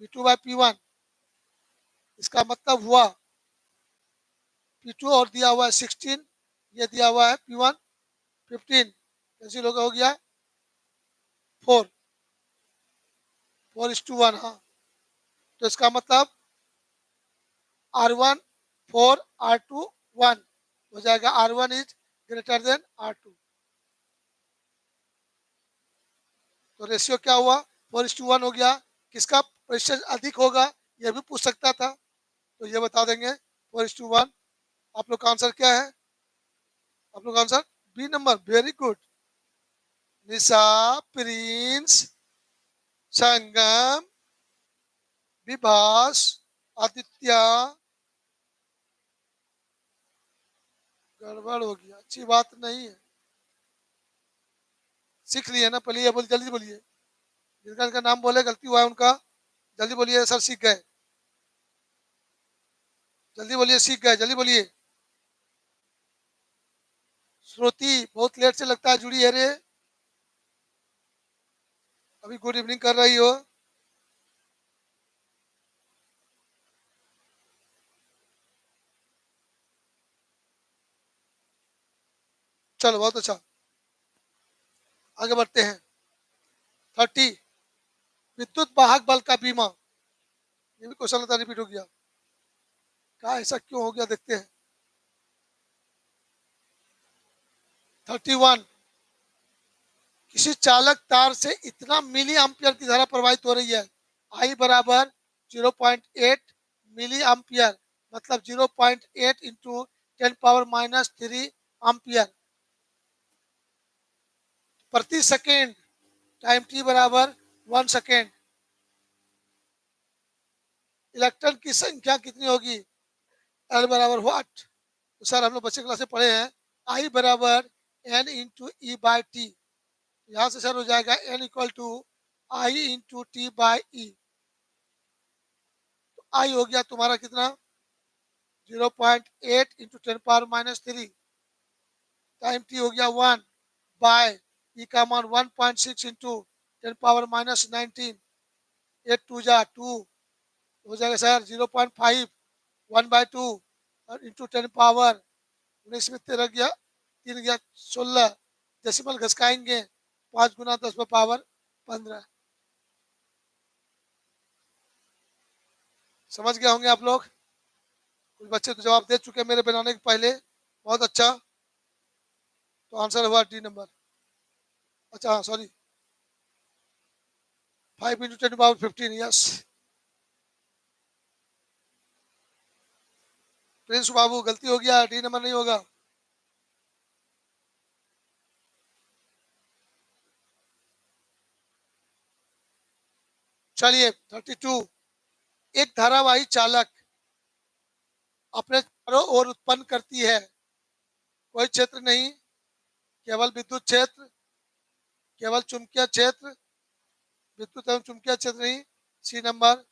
Speaker 1: P2/P1। इसका मतलब हुआ P2 और दिया हुआ है 16, ये दिया हुआ है P1 15, कैसी लोग हो गया 4, 4:1। हाँ, तो इसका मतलब R1 4, R2 1 हो जाएगा, R1 is greater than R2। तो रेशियो क्या हुआ 4:1 हो गया। किसका रेशियो अधिक होगा यह भी पूछ सकता था, तो ये बता देंगे 4:1। आप लोग का आंसर क्या है? आप लोग का answer B number, very good. Nisha, Prince, Sangam, Vibhas, Aditya. गड़बड़ हो गया, अच्छी बात नहीं है। सीख लिए ना, पहले ये बोल, जल्दी बोलिए, जिनका नाम बोले गलती हुआ है उनका जल्दी बोलिए सर सीख गए, जल्दी बोलिए सीख गए, जल्दी बोलिए। श्रुति बहुत लेट से लगता है जुड़ी है रे, अभी गुड इवनिंग कर रही हो। चलो बहुत अच्छा, आगे बढ़ते हैं। 30, विद्युत वाहक बल का बीमा। ये भी क्वेश्चन लगता रिपीट हो गया, क्या ऐसा क्यों हो गया देखते हैं। 31, किसी चालक तार से इतना मिली एम्पियर की धारा प्रवाहित हो रही है, आई बराबर 0.8 मिली एम्पियर, मतलब 0.8 इंटू 10⁻³ एम्पियर प्रति सेकेंड, टाइम टी बराबर 1 सेकेंड। इलेक्ट्रॉन की संख्या कितनी होगी? एल बराबर व्हाट? तो सर हम लोग बच्चे क्लास में पढ़े हैं, आई बराबर N × E/T। यहाँ से सर हो जाएगा N equal to I into T/E। तो आई हो गया तुम्हारा कितना 0.8 इंटू 10⁻³ टाइम टी हो गया 1 बाय ई का मान 1.6 इंटू 10⁻−19, 8 टू जा 2 हो जाएगा सर 0.5, 1/2 और इंटू 10 पावर 19 में 13 गया, 3 गया 16, डेसिमल घसकाएंगे 5 गुना 10⁻15। समझ गए होंगे आप लोग। कुछ बच्चे तो जवाब दे चुके हैं मेरे बनाने के पहले, बहुत अच्छा। तो आंसर हुआ डी नंबर। अच्छा हाँ सॉरी, 5 इंटू 10⁻15, यस। प्रिंस बाबू गलती हो गया, डी नंबर नहीं होगा। चलिए 32, एक धारावाही चालक अपने चारों ओर उत्पन्न करती है, कोई क्षेत्र नहीं, केवल विद्युत क्षेत्र, केवल चुंबकीय क्षेत्र, विद्युत एवं चुंबकीय क्षेत्र नहीं। सी नंबर,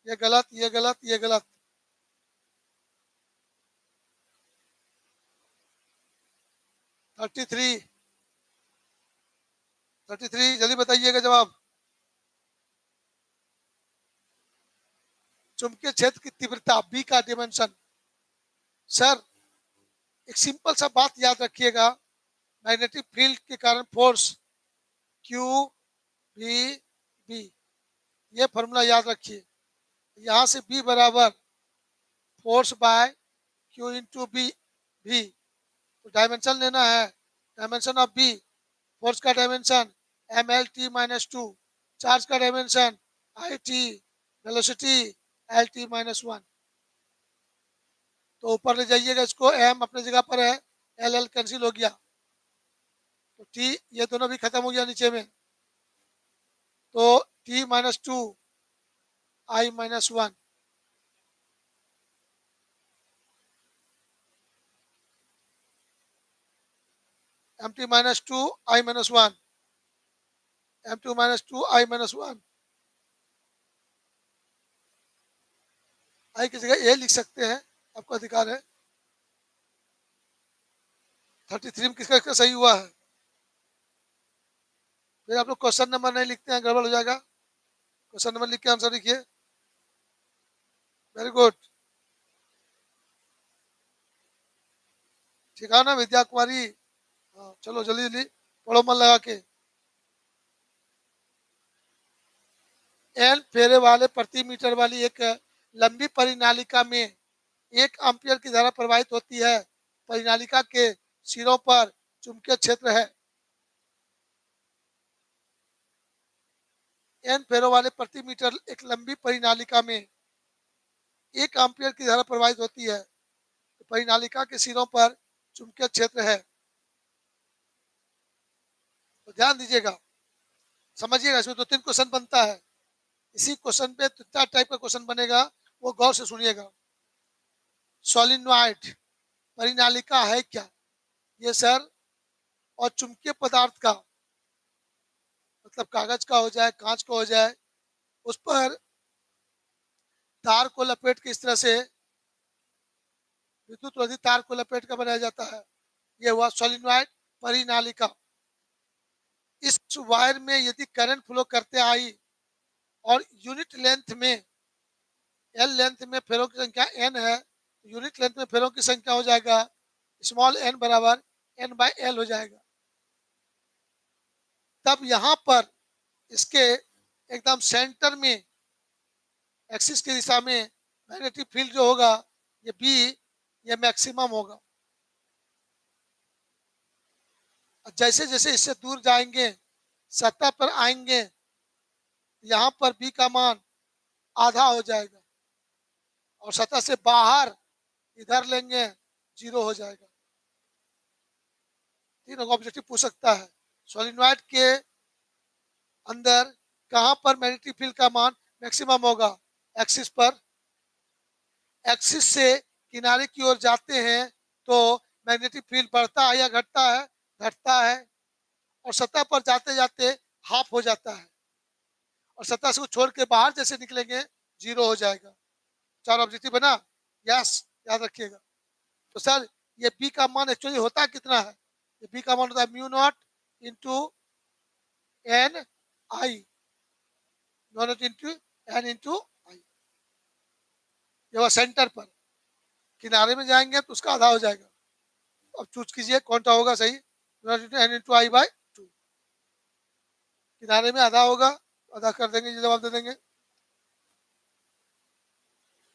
Speaker 1: ये गलत, ये गलत, ये गलत। 33, 33 जल्दी बताइएगा जवाब। चुंबकीय क्षेत्र की तीव्रता, बी का डिमेंशन। सर एक सिंपल सा बात याद रखिएगा, मैग्नेटिक फील्ड के कारण फोर्स क्यू बी बी, ये फॉर्मूला याद रखिए। यहाँ से बी बराबर force by Q into B भी, तो डायमेंशन लेना है, डायमेंशन ऑफ बी, फोर्स का डायमेंशन mL t-2, चार्ज का dimension it, velocity L t-1। तो ऊपर ले जाइएगा इसको, m अपने जगह पर है, LL कैंसिल हो गया, तो t ये दोनों भी खत्म हो गया नीचे में, तो t-2 I-1, mt-2 I-1, m2-2 I-1। आई की जगह ए लिख सकते हैं, आपको अधिकार है। 33 में किसका किसका सही हुआ है? फिर आप लोग क्वेश्चन नंबर नहीं लिखते हैं, गड़बड़ हो जाएगा। क्वेश्चन नंबर लिख के आंसर लिखिए। वेरी गुड, ठीक है ना विद्या कुमारी? हाँ चलो जल्दी जल्दी पढ़ो मन लगा के। एन फेरे वाले प्रति मीटर वाली एक लंबी परिनालिका में 1 एम्पियर की धारा प्रवाहित होती है, परिनालिका के सिरों पर चुंबकीय क्षेत्र है। एन फेरों वाले प्रति मीटर एक लंबी परिनालिका में 1 एम्पियर की धारा प्रवाहित होती है, तो परिनालिका के सिरों पर चुंबकीय क्षेत्र है। तो ध्यान दीजिएगा, समझिएगा, इसमें 2-3 क्वेश्चन बनता है। इसी क्वेश्चन पे 4 टाइप का क्वेश्चन बनेगा, वो गौर से सुनिएगा। सॉलिनॉइड परिनालिका है क्या? ये सर, और चुंबकीय पदार्थ का मतलब कागज का हो जाए, कांच का हो जाए, उस पर तार को लपेट के इस तरह से विद्युत रोधी तार को लपेट कर बनाया जाता है। यह हुआ सॉलिनॉइड परिनालिका। इस वायर में यदि करंट फ्लो करते आई और यूनिट लेंथ में, एल लेंथ में फेरों की संख्या एन है, यूनिट लेंथ में फेरों की संख्या हो जाएगा स्मॉल एन बराबर n/l हो जाएगा। तब यहाँ पर इसके एकदम सेंटर में एक्सिस की दिशा में मैग्नेटिक फील्ड जो होगा ये बी, ये मैक्सिमम होगा। जैसे जैसे इससे दूर जाएंगे, सतह पर आएंगे, यहाँ पर बी का मान आधा हो जाएगा, और सतह से बाहर इधर लेंगे 0 हो जाएगा। तीनों ऑब्जेक्टिव पूछ सकता है। सोलिनॉइड के अंदर कहां पर मैग्नेटिक फील्ड का मान मैक्सिमम होगा? एक्सिस पर। एक्सिस से किनारे की ओर जाते हैं तो मैग्नेटिक फील्ड बढ़ता है या घटता है? घटता है। और सतह पर जाते जाते हाफ हो जाता है, और सतह से छोड़ के बाहर जैसे निकलेंगे 0 हो जाएगा। 4 ऑब्जेक्टिव बना, यस, याद रखिएगा। तो सर ये बी का मान एक्चुअली होता कितना है? ये बी का मान होता है mu not into N I, mu not into N into I. ये वो सेंटर पर, किनारे में जाएंगे तो उसका आधा हो जाएगा। अब चूज कीजिए कौन सा होगा सही, mu not into N into I by two. किनारे में आधा होगा, आधा कर देंगे, ये जवाब दे देंगे।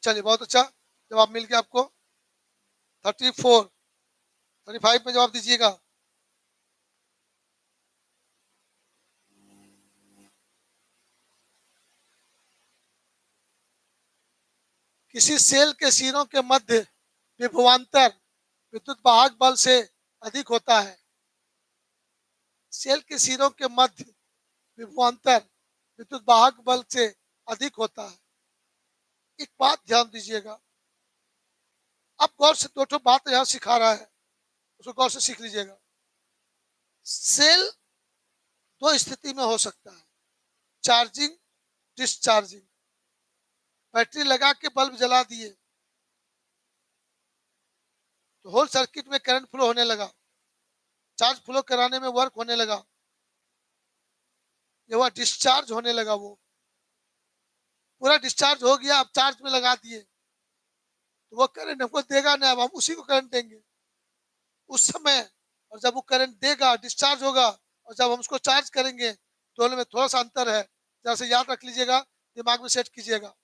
Speaker 1: चलिए बहुत अच्छा, जवाब मिल गया आपको। 34, 35 में जवाब दीजिएगा। किसी सेल के सिरों के मध्य विभवांतर विद्युत वाहक बल से अधिक होता है। सेल के सिरों के मध्य विभवांतर विद्युत वाहक बल से अधिक होता है। एक बात ध्यान दीजिएगा, अब गौर से दो बात यहाँ सिखा रहा है, उसको गौर से सीख लीजिएगा। सेल दो स्थिति में हो सकता है, चार्जिंग, डिस्चार्जिंग। बैटरी लगा के बल्ब जला दिए तो होल सर्किट में करंट फ्लो होने लगा, चार्ज फ्लो कराने में वर्क होने लगा, ये वह डिस्चार्ज होने लगा। वो पूरा डिस्चार्ज हो गया, अब चार्ज में लगा दिए तो वो करंट हमको देगा ना, अब हम उसी को करंट देंगे उस समय। और जब वो करंट देगा, डिस्चार्ज होगा, और जब हम उसको चार्ज करेंगे, दोनों में थोड़ा सा अंतर है, जैसे याद रख लीजिएगा, दिमाग में सेट कीजिएगा।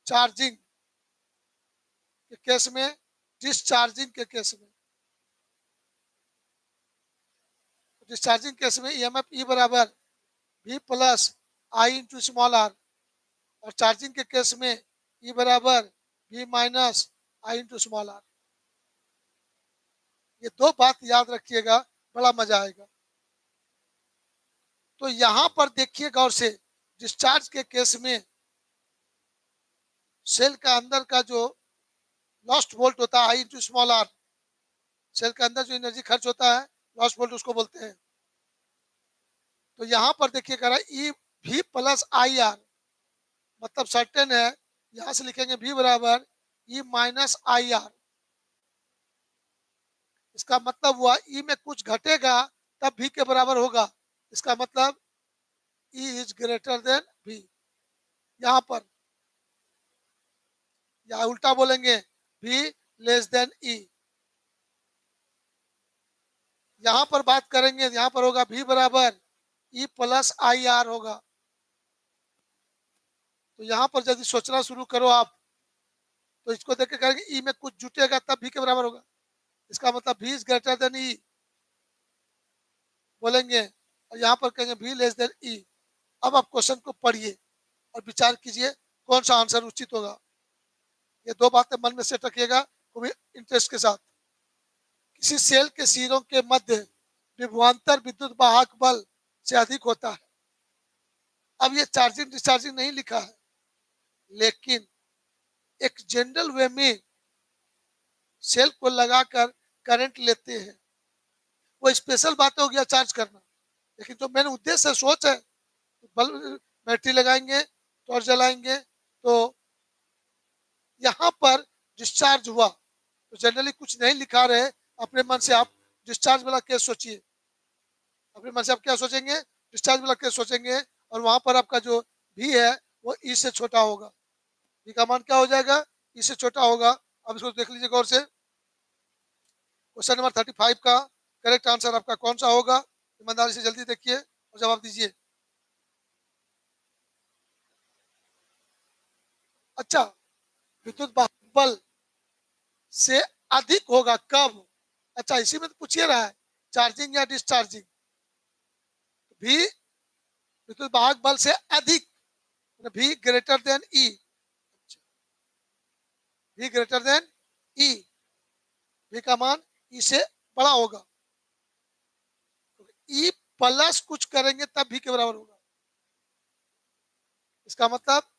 Speaker 1: चार्जिंग के केस में, डिस्चार्जिंग के केस में। डिस्चार्जिंग केस में ईएमएफ ई बराबर V plus I into small R, और चार्जिंग के केस में ई बराबर V minus I into small R. ये दो बात याद रखिएगा, बड़ा मजा आएगा। तो यहां पर देखिए गौर से, डिस्चार्ज के केस में सेल का अंदर का जो लॉस्ट वोल्ट होता है आई इंटू स्मॉल आर, सेल के अंदर जो एनर्जी खर्च होता है लॉस्ट वोल्ट उसको बोलते हैं। तो यहां पर देखिए कह रहा है E V plus I R, मतलब सर्टेन है, यहां से लिखेंगे वी बराबर ई माइनस आई आर। इसका मतलब हुआ ई में कुछ घटेगा तब भी के बराबर होगा, इसका मतलब ई इज ग्रेटर देन भी। यहां पर या उल्टा बोलेंगे भी लेस देन ई। यहां पर बात करेंगे, यहां पर होगा भी बराबर ई प्लस आई आर होगा। तो यहां पर यदि सोचना शुरू करो आप, तो इसको देख के कहेंगे ई में कुछ जुटेगा तब भी के बराबर होगा, इसका मतलब भी इज ग्रेटर देन ई बोलेंगे, और यहाँ पर कहेंगे भी लेस देन ई। अब आप क्वेश्चन को पढ़िए और विचार कीजिए कौन सा आंसर उचित होगा। ये दो बातें मन में सेट रखिएगा खूब इंटरेस्ट के साथ। किसी सेल के सिरों के मध्य विभवांतर विद्युत वाहक बल से अधिक होता है। अब ये चार्जिंग डिस्चार्जिंग नहीं लिखा है, लेकिन एक जनरल वे में सेल को लगाकर करंट लेते हैं, वो स्पेशल बात हो गया चार्ज करना, लेकिन जो मेन उद्देश्य है, सोच है, बल्ब बैटरी लगाएंगे टॉर्च जलाएंगे तो यहाँ पर डिस्चार्ज हुआ, तो जनरली कुछ नहीं लिखा रहे, अपने मन से आप डिस्चार्ज वाला केस सोचिए। अपने मन से आप क्या सोचेंगे, डिस्चार्ज वाला केस सोचेंगे, और वहां पर आपका जो भी है वो ई से छोटा होगा। ई का मान क्या हो जाएगा, ई से छोटा होगा। अब इसको देख लीजिए गौर से, क्वेश्चन नंबर 35 का करेक्ट आंसर आपका कौन सा होगा, ईमानदारी से जल्दी देखिए और जवाब दीजिए। अच्छा, विद्युत बल से अधिक होगा कब? अच्छा, इसी में तो पूछिए रहा है, चार्जिंग या डिस्चार्जिंग। भी विद्युत वाहक बल से अधिक, भी ग्रेटर देन ई, भी ग्रेटर देन ई, भी का मान ई से बड़ा होगा। ई प्लस कुछ करेंगे तब भी के बराबर होगा, इसका मतलब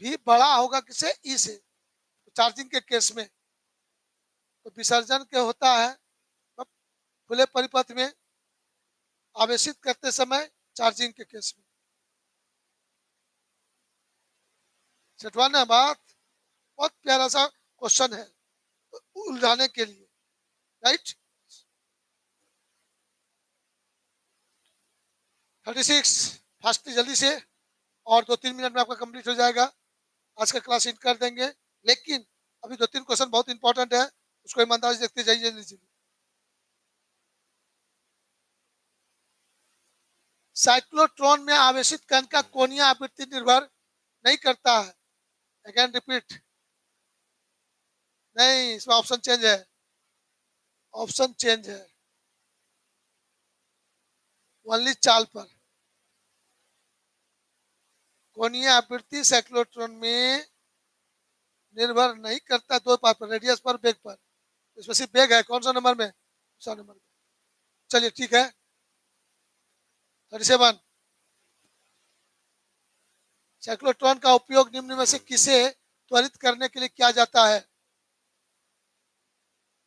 Speaker 1: भी बड़ा होगा किसे, ई से। तो चार्जिंग के केस में तो विसर्जन के होता है खुले परिपथ में आवेशित करते समय, चार्जिंग के केस में। छठवाना बात, बहुत प्यारा सा क्वेश्चन है उलझाने के लिए, राइट। 36 फास्टली जल्दी से, और 2-3 मिनट में आपका कंप्लीट हो जाएगा। आज का क्लास एंड कर देंगे, लेकिन अभी 2-3 क्वेश्चन बहुत इंपॉर्टेंट है, उसको ईमानदारी से देखते जाइए जल्दी जल्दी। साइक्लोट्रॉन में आवेशित कण का कोणीय आवृत्ति निर्भर नहीं करता है। अगेन रिपीट, नहीं, इसमें ऑप्शन चेंज है, ऑप्शन चेंज है, ओनली चाल पर। कोणीय आवृत्ति साइक्लोट्रॉन में निर्भर नहीं करता, दो पार्ट पर, रेडियस पर, बेग पर। इसमें सिर्फ बेग है, कौन सा नंबर में, दूसरा नंबर में। चलिए ठीक है। 37, साइक्लोट्रॉन का उपयोग निम्न में से किसे त्वरित करने के लिए किया जाता है?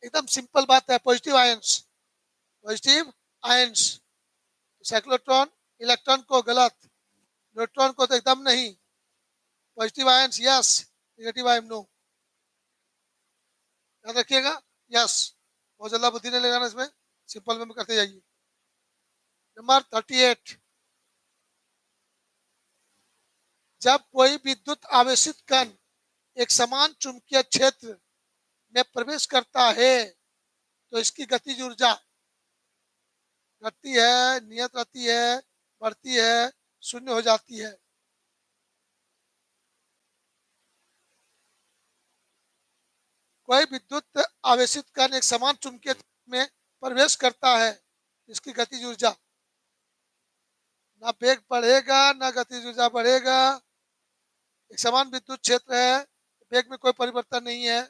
Speaker 1: एकदम सिंपल बात है, positive ions, positive ions. Cyclotron electron को गलत, न्यूट्रॉन को तो एकदम नहीं, positive ions yes, negative ion no, याद रखिएगा। यस, बहुत ज्यादा बुद्धि नहीं लगाना इसमें, सिंपल में करते जाइए। नंबर 38, जब कोई विद्युत आवेशित कण एक समान चुंबकीय क्षेत्र में प्रवेश करता है तो इसकी गतिज ऊर्जा घटती है, नियत रहती है, बढ़ती है, शून्य हो जाती है? कोई विद्युत आवेशित कण एक समान चुंबकीय में प्रवेश करता है, इसकी गतिज ऊर्जा, ना वेग बढ़ेगा ना गतिज ऊर्जा बढ़ेगा। एक समान विद्युत क्षेत्र है, वेग में कोई परिवर्तन नहीं है,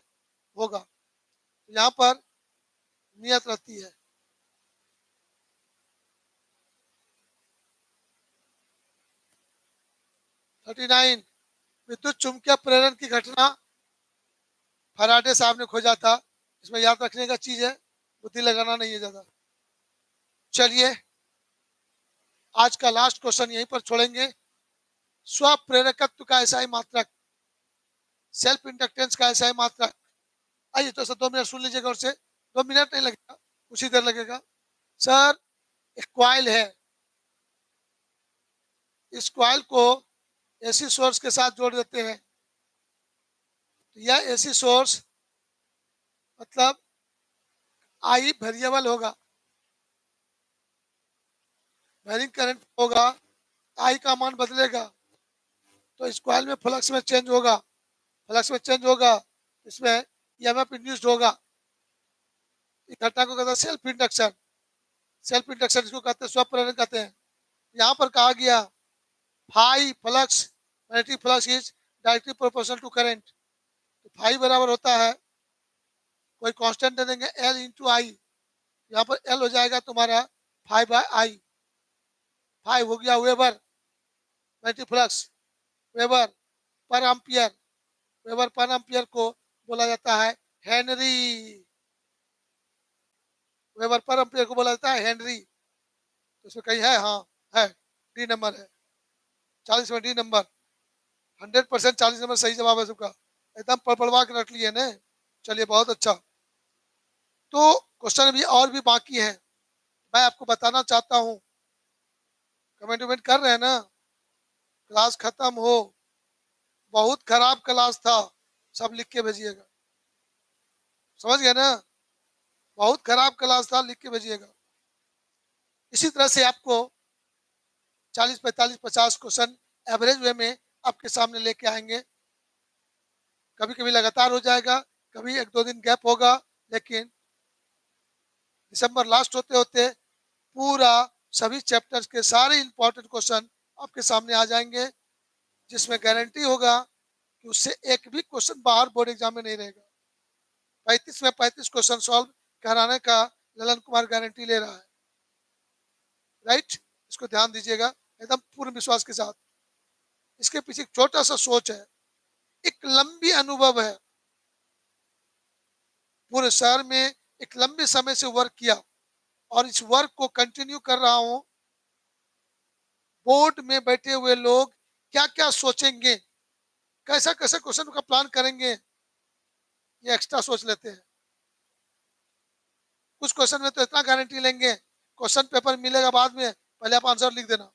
Speaker 1: होगा, यहाँ पर नियत रहती है। थर्टी नाइन, विद्युत चुंबकीय प्रेरण की घटना फैराडे साहब ने खोजा था। इसमें याद रखने का चीज है, बुद्धि लगाना नहीं है ज्यादा। चलिए, आज का लास्ट क्वेश्चन यहीं पर छोड़ेंगे। स्व प्रेरकत्व का ऐसा ही मात्रक, सेल्फ इंडक्टेंस का ऐसा ही मात्रक। आइए तो सर 2 मिनट सुन लीजिएगा, और से 2 मिनट नहीं लगेगा, कुछ ही देर लगेगा। सर, एक क्वाइल है, इस क्वाइल को एसी सोर्स के साथ जोड़ देते हैं, तो यह एसी सोर्स मतलब आई वेरिएबल होगा, वेरिंग करंट होगा, आई का मान बदलेगा, तो इस कॉइल में फ्लक्स में चेंज होगा, फ्लक्स में चेंज होगा, इसमें ईएमएफ इंड्यूस्ड होगा। इस घटना को कहते हैं सेल्फ इंडक्शन, सेल्फ इंडक्शन इसको कहते हैं, स्वप्रेरण कहते हैं। यहाँ पर कहा गया phi flux, magnetic flux is directly proportional to current, तो फाई बराबर होता है, कोई कांस्टेंट दे देंगे, एल इंटू आई, यहाँ पर एल हो जाएगा तुम्हारा 5/I, 5 हो गया वेबर, मैग्नेटिक फ्लक्स वेबर पर एम्पियर, वेबर पर एम्पियर को बोला जाता है हेनरी, वेबर पर एम्पियर को बोला जाता है हेनरी। तो इसमें कहीं है, हाँ है, डी नंबर है, 40 में डी नंबर, 100% 40 नंबर सही जवाब है सबका, एकदम पढ़वा के रख लिए ने। चलिए बहुत अच्छा। तो क्वेश्चन भी और भी बाकी है, मैं आपको बताना चाहता हूँ, कमेंट वमेंट कर रहे हैं ना, क्लास खत्म हो, बहुत खराब क्लास था, सब लिख के भेजिएगा, समझ गए ना, बहुत खराब क्लास था, लिख के भेजिएगा। इसी तरह से आपको 40, 45, 50 क्वेश्चन एवरेज वे में आपके सामने लेके आएंगे। कभी कभी लगातार हो जाएगा, कभी 1-2 दिन गैप होगा, लेकिन दिसंबर लास्ट होते होते पूरा सभी चैप्टर्स के सारे इंपॉर्टेंट क्वेश्चन आपके सामने आ जाएंगे, जिसमें गारंटी होगा कि उससे एक भी क्वेश्चन बाहर बोर्ड एग्जाम में नहीं रहेगा। 35 में 35 क्वेश्चन सॉल्व कराने का ललन कुमार गारंटी ले रहा है, राइट, इसको ध्यान दीजिएगा एकदम पूर्ण विश्वास के साथ। इसके पीछे एक छोटा सा सोच है, एक लंबी अनुभव है, पूरे शहर में एक लंबे समय से वर्क किया और इस वर्क को कंटिन्यू कर रहा हूं। बोर्ड में बैठे हुए लोग क्या क्या सोचेंगे, कैसा कैसा क्वेश्चन का प्लान करेंगे, ये एक्स्ट्रा सोच लेते हैं। कुछ क्वेश्चन में तो इतना गारंटी लेंगे, क्वेश्चन पेपर मिलेगा बाद में, पहले आप आंसर लिख देना,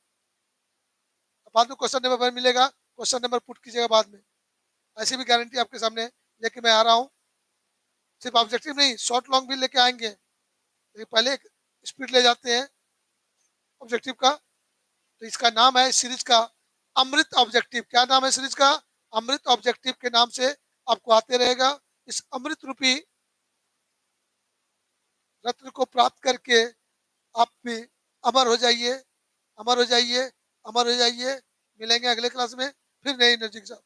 Speaker 1: बाद में क्वेश्चन नंबर 1 मिलेगा, क्वेश्चन नंबर पुट कीजिएगा बाद में। ऐसी भी गारंटी आपके सामने लेके मैं आ रहा हूँ। सिर्फ ऑब्जेक्टिव नहीं, शॉर्ट लॉन्ग भी लेके आएंगे, लेकिन पहले एक स्पीड ले जाते हैं ऑब्जेक्टिव का। तो इसका नाम है सीरीज का अमृत ऑब्जेक्टिव। क्या नाम है सीरीज का? अमृत ऑब्जेक्टिव के नाम से आपको आते रहेगा। इस अमृत रूपी रत्न को प्राप्त करके आप भी अमर हो जाइए, अमर हो जाइए, अमर हो जाइए। मिलेंगे अगले क्लास में फिर नई एनर्जी के साथ।